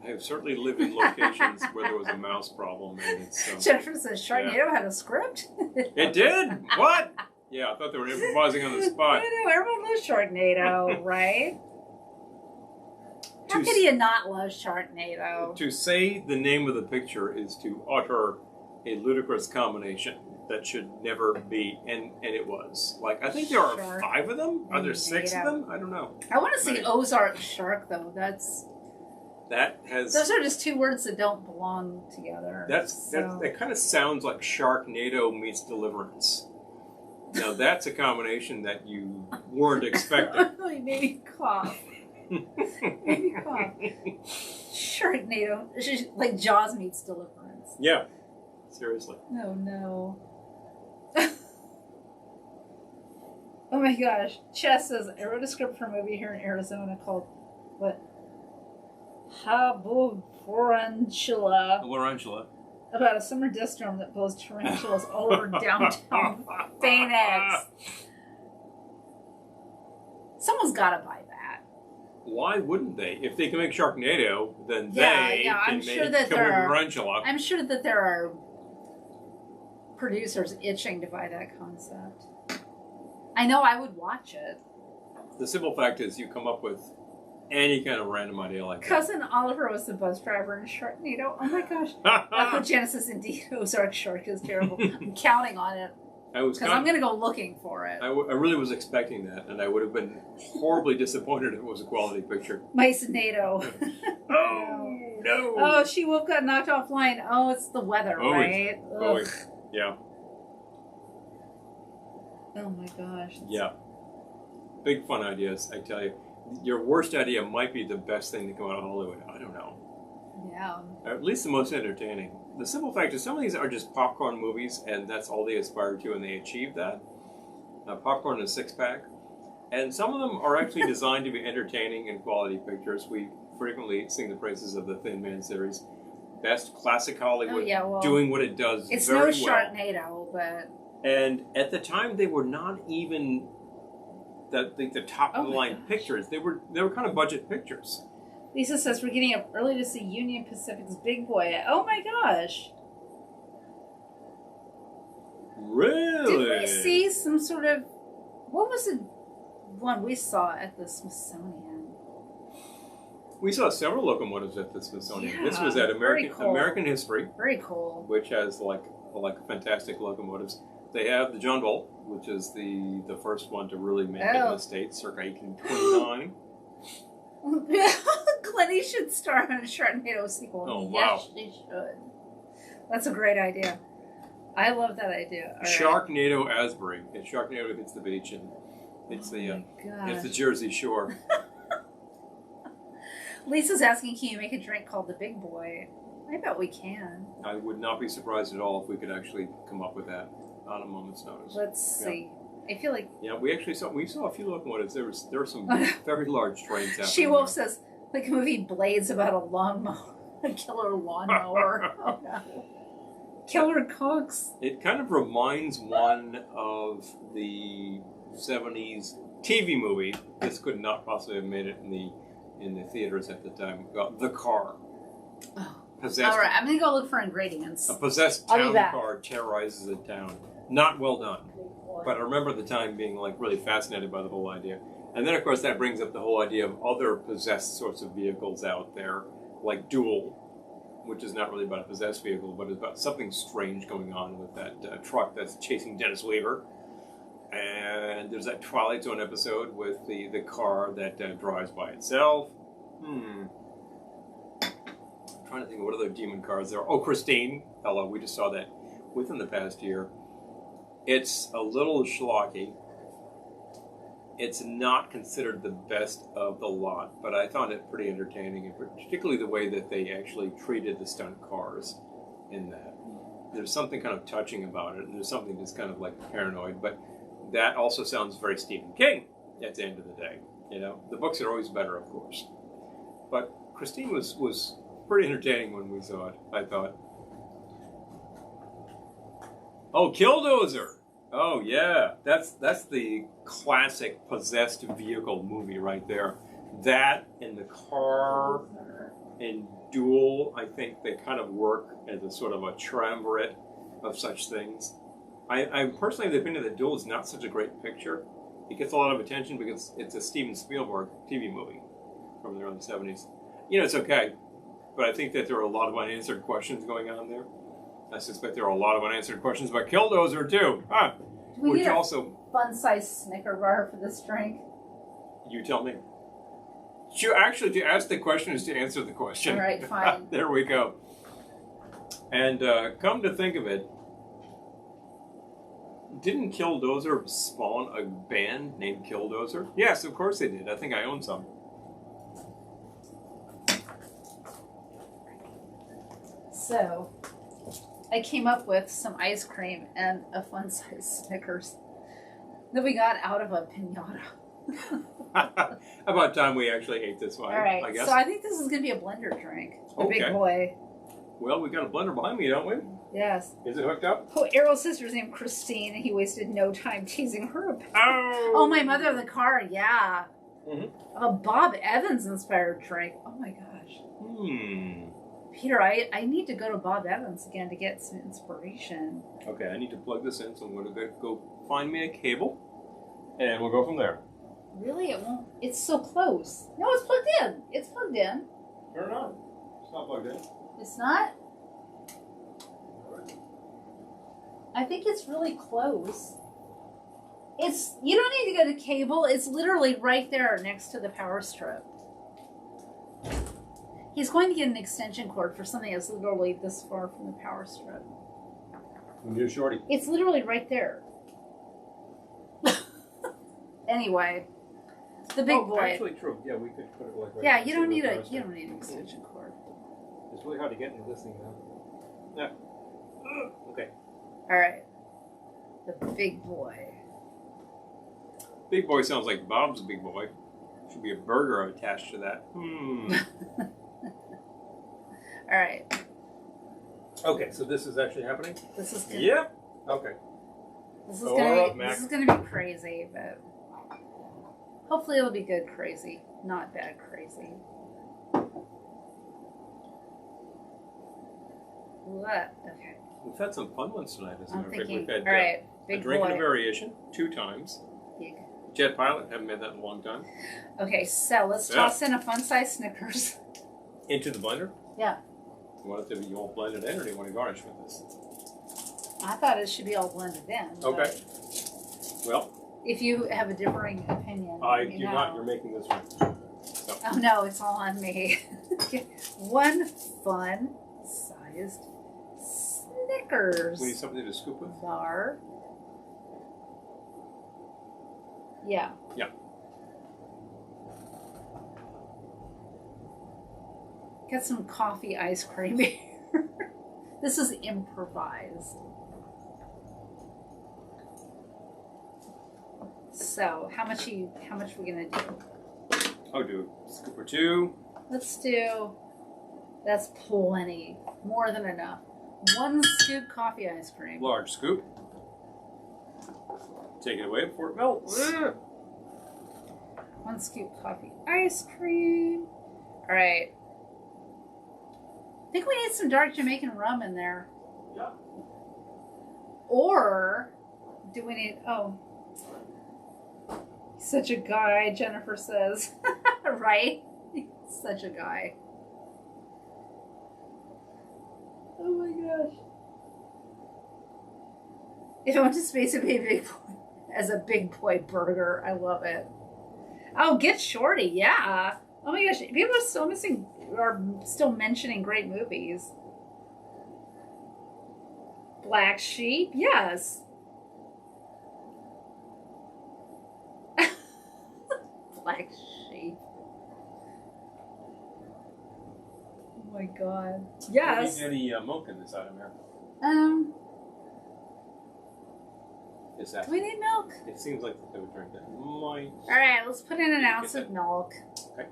I have certainly lived in locations where there was a mouse problem. And it's, Jennifer says Sharknado had a script? It did? What? Yeah, I thought they were improvising on the spot. I know, everyone loves Sharknado, right? How could you not love Sharknado? To say the name of the picture is to utter a ludicrous combination that should never be, and it was. Like, I think there are 5 of them? Are there 6 of them? I don't know. I want to see Ozark Shark, though. Those are just 2 words that don't belong together. That kind of sounds like Sharknado meets Deliverance. Now, that's a combination that you weren't expecting. You made me cough. Sharknado. Like Jaws meets Deliverance. Yeah. Seriously. Oh, no. Oh my gosh. Chess says, I wrote a script for a movie here in Arizona called, what? Tarantula. About a summer dust storm that blows tarantulas all over downtown Phoenix. Someone's got to buy that. Why wouldn't they? If they can make Sharknado, then they can make Tarantula. I'm sure that there are producers itching to buy that concept. I know I would watch it. The simple fact is you come up with any kind of random idea like that. Cousin Oliver was the bus driver in Sharknado. Oh my gosh. Aqua Genesis indeed. Ozark Shark is terrible. I'm counting on it. Because I'm going to go looking for it. I really was expecting that, and I would have been horribly disappointed if it was a quality picture. Masonado. Oh, no. Oh, She Wolf got knocked offline. Oh, it's the weather, right? Yeah. Oh my gosh. Yeah. Big fun ideas, I tell you. Your worst idea might be the best thing to come out of Hollywood. I don't know. Yeah. At least the most entertaining. The simple fact is some of these are just popcorn movies, and that's all they aspire to, and they achieve that. Popcorn in a 6-pack. And some of them are actually designed to be entertaining and quality pictures. We frequently sing the praises of the Thin Man series. Best classic Hollywood doing what it does it's very well. It's no Sharknado, but... And at the time, they were not even the top-of-the-line pictures. They were kind of budget pictures. Lisa says we're getting up early to see Union Pacific's Big Boy. Oh my gosh! Really? Did we see some sort of... What was the one we saw at the Smithsonian? We saw several locomotives at the Smithsonian. Yeah, this was at American History. Very cool. Which has like fantastic locomotives. They have the John Bolt, which is the first one to really make it in the States, circa 1829. Glennie should star on a Sharknado sequel. Oh, wow. Yes, she should. That's a great idea. I love that idea. All Sharknado Asbury. And Sharknado hits the beach, and it's the Jersey Shore. Lisa's asking, can you make a drink called the Big Boy? I bet we can. I would not be surprised at all if we could actually come up with that on a moment's notice. Let's see. I feel like... Yeah, we saw a few locomotives. There were some very large trains out She Wolf says, like a movie Blades about a lawnmower, a killer lawnmower. Oh no. Killer cooks. It kind of reminds one of the 70s TV movie. This could not possibly have made it in the theaters at the time. The Car. Oh. All right, I'm going to go look for ingredients. A possessed town car terrorizes a town. Not well done. But I remember the time being like really fascinated by the whole idea. And then, of course, that brings up the whole idea of other possessed sorts of vehicles out there, like Duel. which is not really about a possessed vehicle, but it's about something strange going on with that truck that's chasing Dennis Weaver. And there's that Twilight Zone episode with the car that drives by itself. I'm trying to think of what other demon cars there are. Oh, Christine. Hello, we just saw that within the past year. It's a little schlocky. It's not considered the best of the lot, but I found it pretty entertaining, and particularly the way that they actually treated the stunt cars in that. There's something kind of touching about it, and there's something just kind of like paranoid, but that also sounds very Stephen King at the end of the day. You know, the books are always better, of course. But Christine was pretty entertaining when we saw it, I thought. Oh, Killdozer! Oh yeah, that's the classic possessed vehicle movie right there. That and the car and Duel, I think they kind of work as a sort of a triumvirate of such things. I personally have the opinion that Duel is not such a great picture. It gets a lot of attention because it's a Steven Spielberg TV movie from the early 70s. You know, it's okay, but I think that there are a lot of unanswered questions going on there. I suspect there are a lot of unanswered questions about Killdozer too. We need a fun-sized Snicker bar for this drink. You tell me. Actually, to ask the question is to answer the question. All right, fine. There we go. And come to think of it, didn't Killdozer spawn a band named Killdozer? Yes, of course they did. I think I own some. So, I came up with some ice cream and a fun-sized Snickers that we got out of a piñata. About time we actually ate this one. All right, I guess. So I think this is going to be a blender drink. The Okay. big boy. Well, we got a blender behind me, don't we? Yes. Is it hooked up? Oh, Errol's sister's named Christine, and he wasted no time teasing her about it. Oh! Oh, my mother in the car, yeah. Mm-hmm. A Bob Evans-inspired drink. Oh, my gosh. Peter, I need to go to Bob Evans again to get some inspiration. Okay, I need to plug this in, so I'm going to go find me a cable, and we'll go from there. Really? It won't? It's so close. No, it's plugged in. It's plugged in. Turn it on. It's not plugged in. It's not? I think it's really close. You don't need to go to cable. It's literally right there next to the power strip. He's going to get an extension cord for something that's literally this far from the power strip. You're shorty. It's literally right there. Anyway, the big boy. Actually, true. Yeah, we could put it like right. Yeah, you don't need an extension cord. It's really hard to get into this thing now. Yeah. Okay. All right. The big boy. Big boy sounds like Bob's big boy. Should be a burger attached to that. All right. Okay, so this is actually happening? This is good. Yep. Okay. This is gonna be crazy, but hopefully it'll be good crazy, not bad crazy. What? Okay. We've had some fun ones tonight, isn't I'm there? thinking. We've had all right, big a drink boy. and a variation 2 times. Big. Jet Pilot, haven't made that in a long time. Okay, so let's toss in a fun-sized Snickers. Into the blender? Yeah. You won't blend it in, or do you want to garnish with this? I thought it should be all blended in. Okay. Well, if you have a differing opinion, I do not. You're making this one. So. Oh no, it's all on me. One fun-sized Snickers. We need something to scoop with? Bar. Yeah. Yeah. Got some coffee ice cream here. This is improvised. So, how much we gonna do? Oh, do a scoop or 2. Let's do. That's plenty. More than enough. 1 scoop coffee ice cream. Large scoop. Take it away before it melts. 1 scoop coffee ice cream. All right. I think we need some dark Jamaican rum in there. Yeah. Or do we need? Oh, such a guy. Jennifer says, right? Such a guy. my gosh. If I went to space, it would be a big boy, as a big boy burger. I love it. Oh, Get Shorty, yeah. Oh my gosh, people are still mentioning great movies. Black Sheep, yes. Black Sheep. Oh my god. Yes. Do you need any milk in this item here? Is that? Do we need milk? It seems like they would drink that. Might. All right, let's put in an ounce of milk. Okay.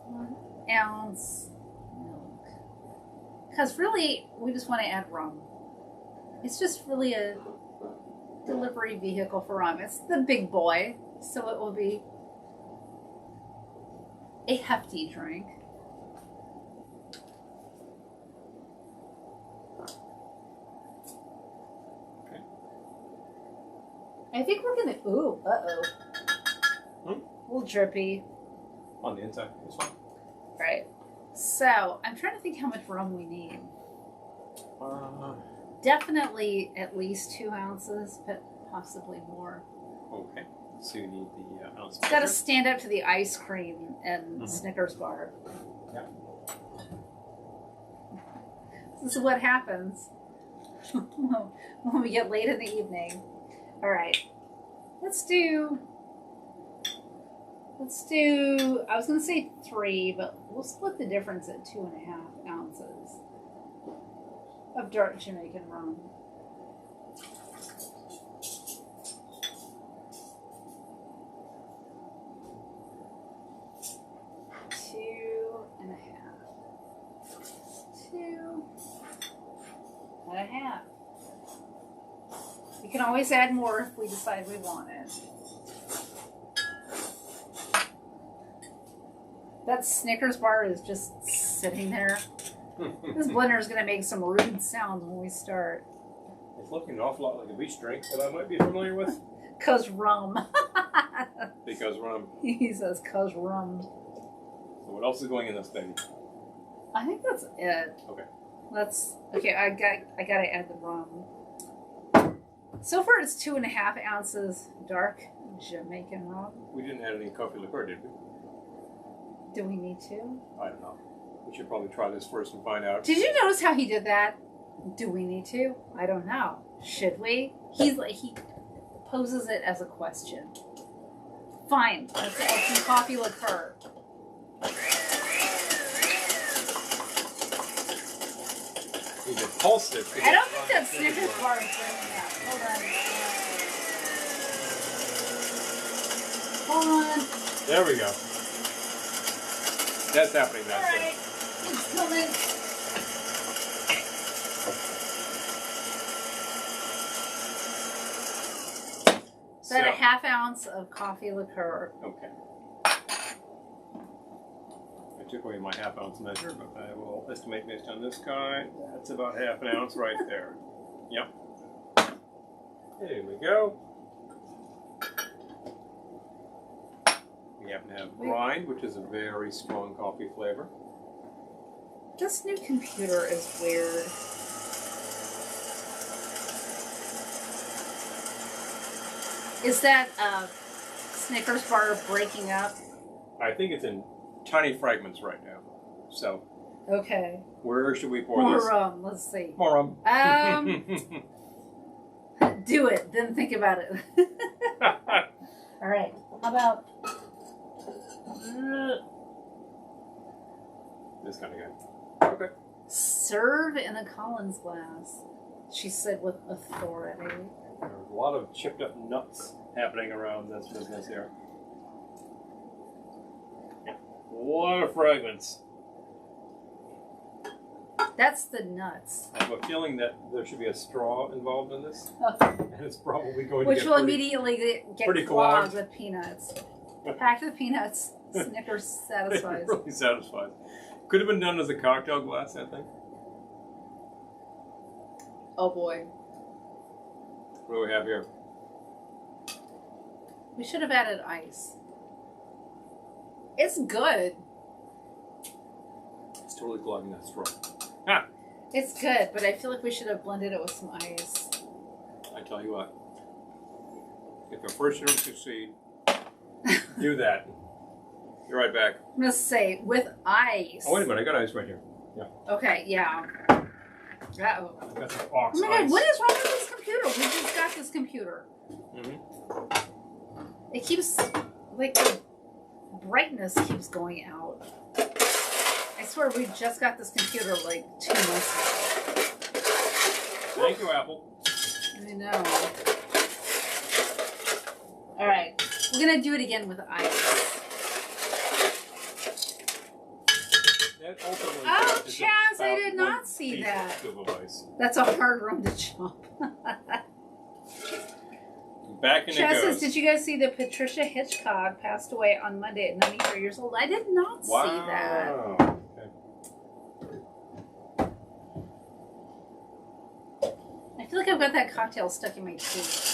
1 ounce milk. Because really, we just want to add rum. It's just really a delivery vehicle for rum. It's the big boy, so it will be a hefty drink. Okay. I think we're gonna. Ooh, A little drippy. On the inside, this one. Right. So I'm trying to think how much rum we need. Definitely at least 2 ounces, but possibly more. Okay. So you need the ounce. It's got to stand up to the ice cream and Snickers bar. Yeah. This is what happens when we get late in the evening. All right. Let's do, I was going to say 3, but we'll split the difference at 2.5 ounces of dark Jamaican rum. Two and a half. We can always add more if we decide we want it. That Snickers bar is just sitting there. This blender is going to make some rude sounds when we start. It's looking an awful lot like a beach drink that I might be familiar with. Cause rum. Because rum. He says cause rum. So what else is going in this baby? I think that's it. Okay. Okay, I gotta add the rum. So far it's 2.5 ounces dark Jamaican rum. We didn't add any coffee liqueur, did we? Do we need to? I don't know. We should probably try this first and find out. Did you notice how he did that? Do we need to? I don't know. Should we? He poses it as a question. Fine. Let's add some coffee liqueur. We can pulse it. I don't think that Snickers bar is breaking out. Hold on. There we go. That's happening now. Alright. It's coming. So a half ounce of coffee liqueur. Okay. I took away my half ounce measure, but I will estimate based on this guy. That's about half an ounce right there. Yep. There we go. We happen to have grind, which is a very strong coffee flavor. This new computer is weird. Is that Snickers bar breaking up? I think it's in tiny fragments right now. So, okay. Where should we pour more this? More rum. Let's see. More rum. Do it. Then think about it. All right. How about this kind of guy? Okay. Serve in a Collins glass. She said with authority. There's a lot of chipped up nuts happening around this business here. A lot of fragments. That's the nuts. I have a feeling that there should be a straw involved in this. And it's probably going Which to will get immediately get clogged with peanuts. Packed with peanuts. Snickers satisfies. It really satisfies. Could have been done as a cocktail glass, I think. Oh boy. What do we have here? We should have added ice. It's good. It's really gliding that straw. Ah! It's good, but I feel like we should have blended it with some ice. I tell you what, if the first year succeed, do that. Be right back. I'm going to say, with ice. Oh, wait a minute. I got ice right here. Yeah. Okay, yeah. Uh-oh. I got some ox Oh my God, ice. what is wrong with this computer? We just got this computer. Mm-hmm. It keeps, like, the brightness keeps going out. I swear we just got this computer like 2 months ago. Thank you, Apple. I know. Alright, we're going to do it again with ice. Oh, Chaz, I did not see that. That's a hard rum to chop. Back in Chaz it says, goes. did you guys see that Patricia Hitchcock passed away on Monday at 93 years old? I did not see that. Okay. I feel like I've got that cocktail stuck in my teeth.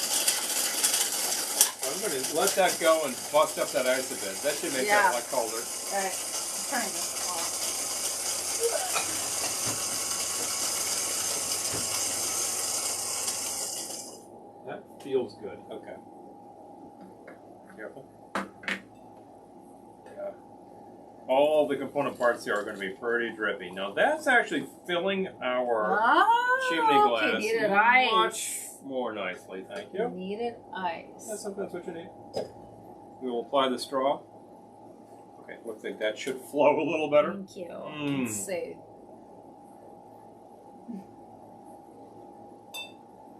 I'm going to let that go and bust up that ice a bit. That should make that a lot colder. All right. I'm turning this off. That feels good. Okay. Careful. Yeah. All the component parts here are going to be pretty drippy. Now that's actually filling our chimney glass needed ice. much more nicely. Thank you. Needed ice. That's what you need. We will apply the straw. Okay, looks like that should flow a little better. Thank you. Mm. Let's see.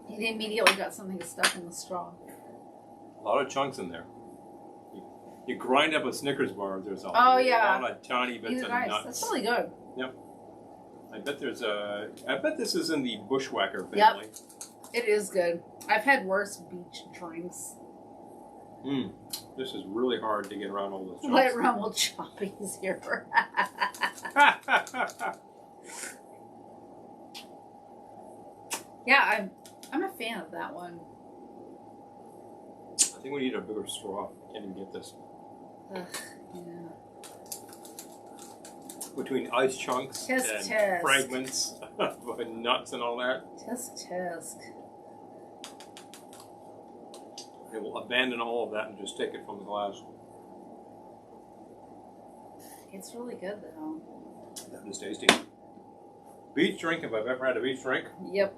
He immediately got something stuck in the straw. A lot of chunks in there. You grind up a Snickers bar, there's a lot of tiny bits of nuts. That's really good. Yep. I bet this is in the Bushwhacker family. Yep. It is good. I've had worse beach drinks. This is really hard to get around all those chunks. Let rum will chop easier. Yeah, I'm a fan of that one. I think we need a bigger straw. Can't even get this. Ugh, yeah. Between ice chunks and fragments of nuts and all that. Tisk. Okay, we'll abandon all of that and just take it from the glass. It's really good though. That is tasty. Beach drink, if I've ever had a beach drink. Yep.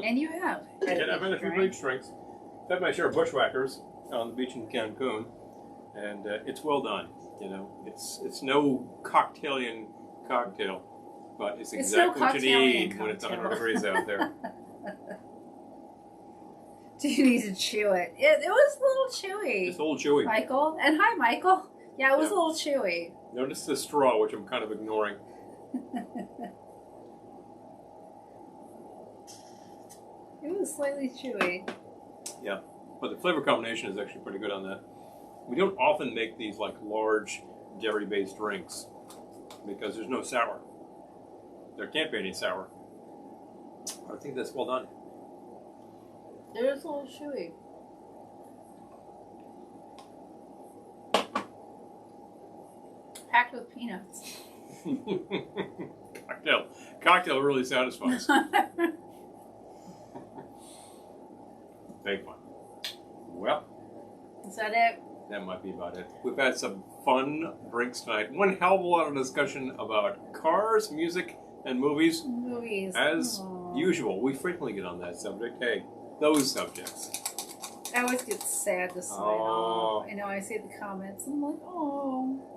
And you have. I've had a few beach drinks. I've had my share of Bushwhackers on the beach in Cancun, and it's well done. You know, it's no cocktailian cocktail, but it's exactly what you need when it's 100 degrees out there. Do you need to chew it? It was a little chewy. It's a little chewy. Michael. And hi, Michael. Yeah, it was a little chewy. Notice the straw, which I'm kind of ignoring. It was slightly chewy. Yeah, but the flavor combination is actually pretty good on that. We don't often make these like large dairy-based drinks because there's no sour. There can't be any sour. I think that's well done. It is a little chewy. Packed with peanuts. Cocktail really satisfies. Big one. Well, is that it? That might be about it. We've had some fun drinks tonight. One hell of a lot of discussion about cars, music, and movies. As usual, we frequently get on that subject. Hey, those subjects. I always get sad to sign off. I know, I see the comments. I'm like, oh.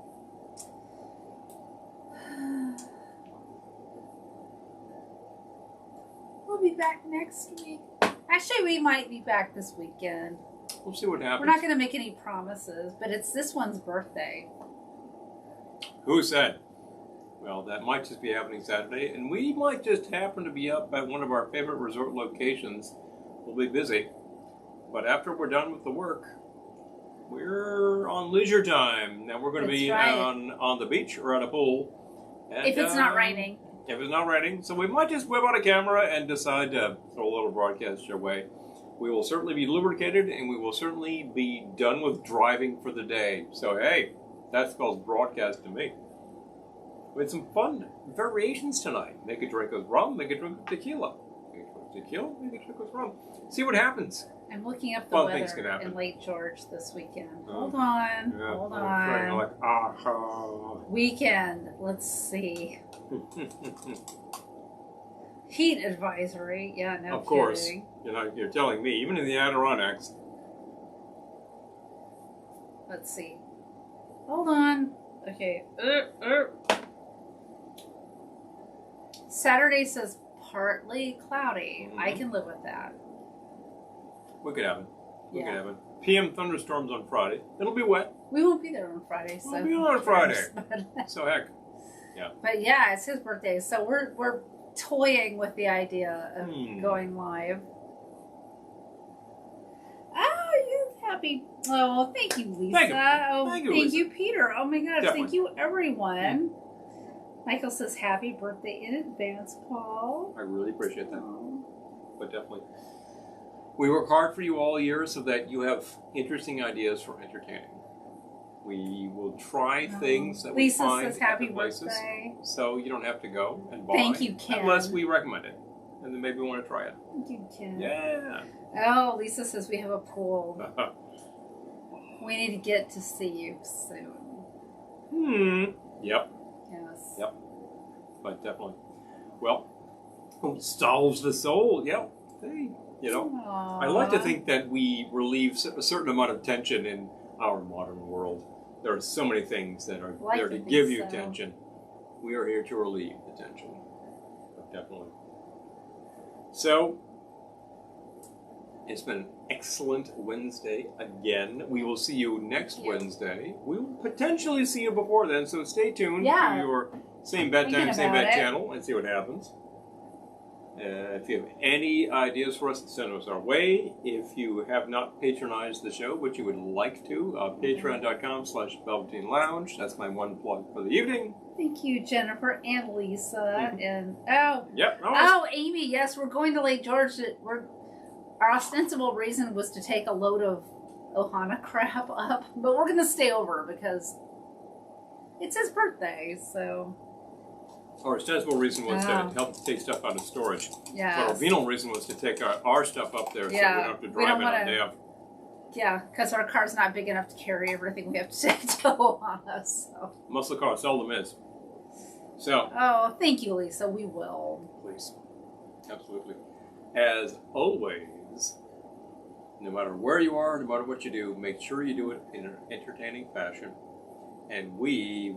We'll be back next week. Actually, we might be back this weekend. We'll see what happens. We're not going to make any promises, but it's this one's birthday. Who said? Well, that might just be happening Saturday, and we might just happen to be up at one of our favorite resort locations. We'll be busy. But after we're done with the work, we're on leisure time. Now we're going to be on the beach or at a pool. And, if it's not raining. If it's not raining. So we might just whip out a camera and decide to throw a little broadcast your way. We will certainly be lubricated, and we will certainly be done with driving for the day. So, hey, that spells broadcast to me. We had some fun variations tonight. Make a drink with rum, make a drink with tequila. Make a drink with tequila, make a drink with rum. See what happens. I'm looking up the weather in Lake George this weekend. Hold on. Yeah, hold on. Like, Weekend. Let's see. Heat advisory. Yeah, no Of course. kidding. You're telling me, even in the Adirondacks. Let's see. Hold on. Okay. Saturday says partly cloudy. I can live with that. We could have it. We could have it. PM thunderstorms on Friday. It'll be wet. We won't be there on Friday. So we'll be on Friday. So heck. Yeah. But yeah, it's his birthday, so we're toying with the idea of going live. Oh, you happy? Oh, thank you, Lisa. Thank you. Oh, thank you, Peter. Oh my gosh, Definitely. thank you, everyone. Michael says happy birthday in advance, Paul. I really appreciate that. But definitely. We work hard for you all year so that you have interesting ideas for entertaining. We will try things that we find Lisa says happy at the places, birthday. so you don't have to go and buy. Thank you, Ken. Unless we recommend it, and then maybe we want to try it. Thank you, Ken. Yeah. Oh, Lisa says we have a pool. We need to get to see you soon. Yep. Yes. Yep. But definitely. Well, solves the soul. Yeah. Hey, Aww. I like to think that we relieve a certain amount of tension in our modern world. There are so many things that are there to give you tension. We are here to relieve the tension. But definitely. So, it's been an excellent Wednesday again. We will see you next Wednesday. We will potentially see you before then, so stay tuned to your same bedtime, same bed channel and see what happens. If you have any ideas for us, send us our way. If you have not patronized the show, but you would like to, patreon.com/Velveteen Lounge. That's my one plug for the evening. Thank you, Jennifer and Lisa. And Amy, yes, we're going to Lake George. Our ostensible reason was to take a load of Ohana crap up, but we're going to stay over because it's his birthday, so... Our ostensible reason was to help take stuff out of storage. Yeah. But our venal reason was to take our stuff up there so we don't have to drive it on day off. Yeah, because our car's not big enough to carry everything we have to take to Ohana, so... Muscle car seldom is. So... Oh, thank you, Lisa. We will. Please. Absolutely. As always, no matter where you are, no matter what you do, make sure you do it in an entertaining fashion. And we will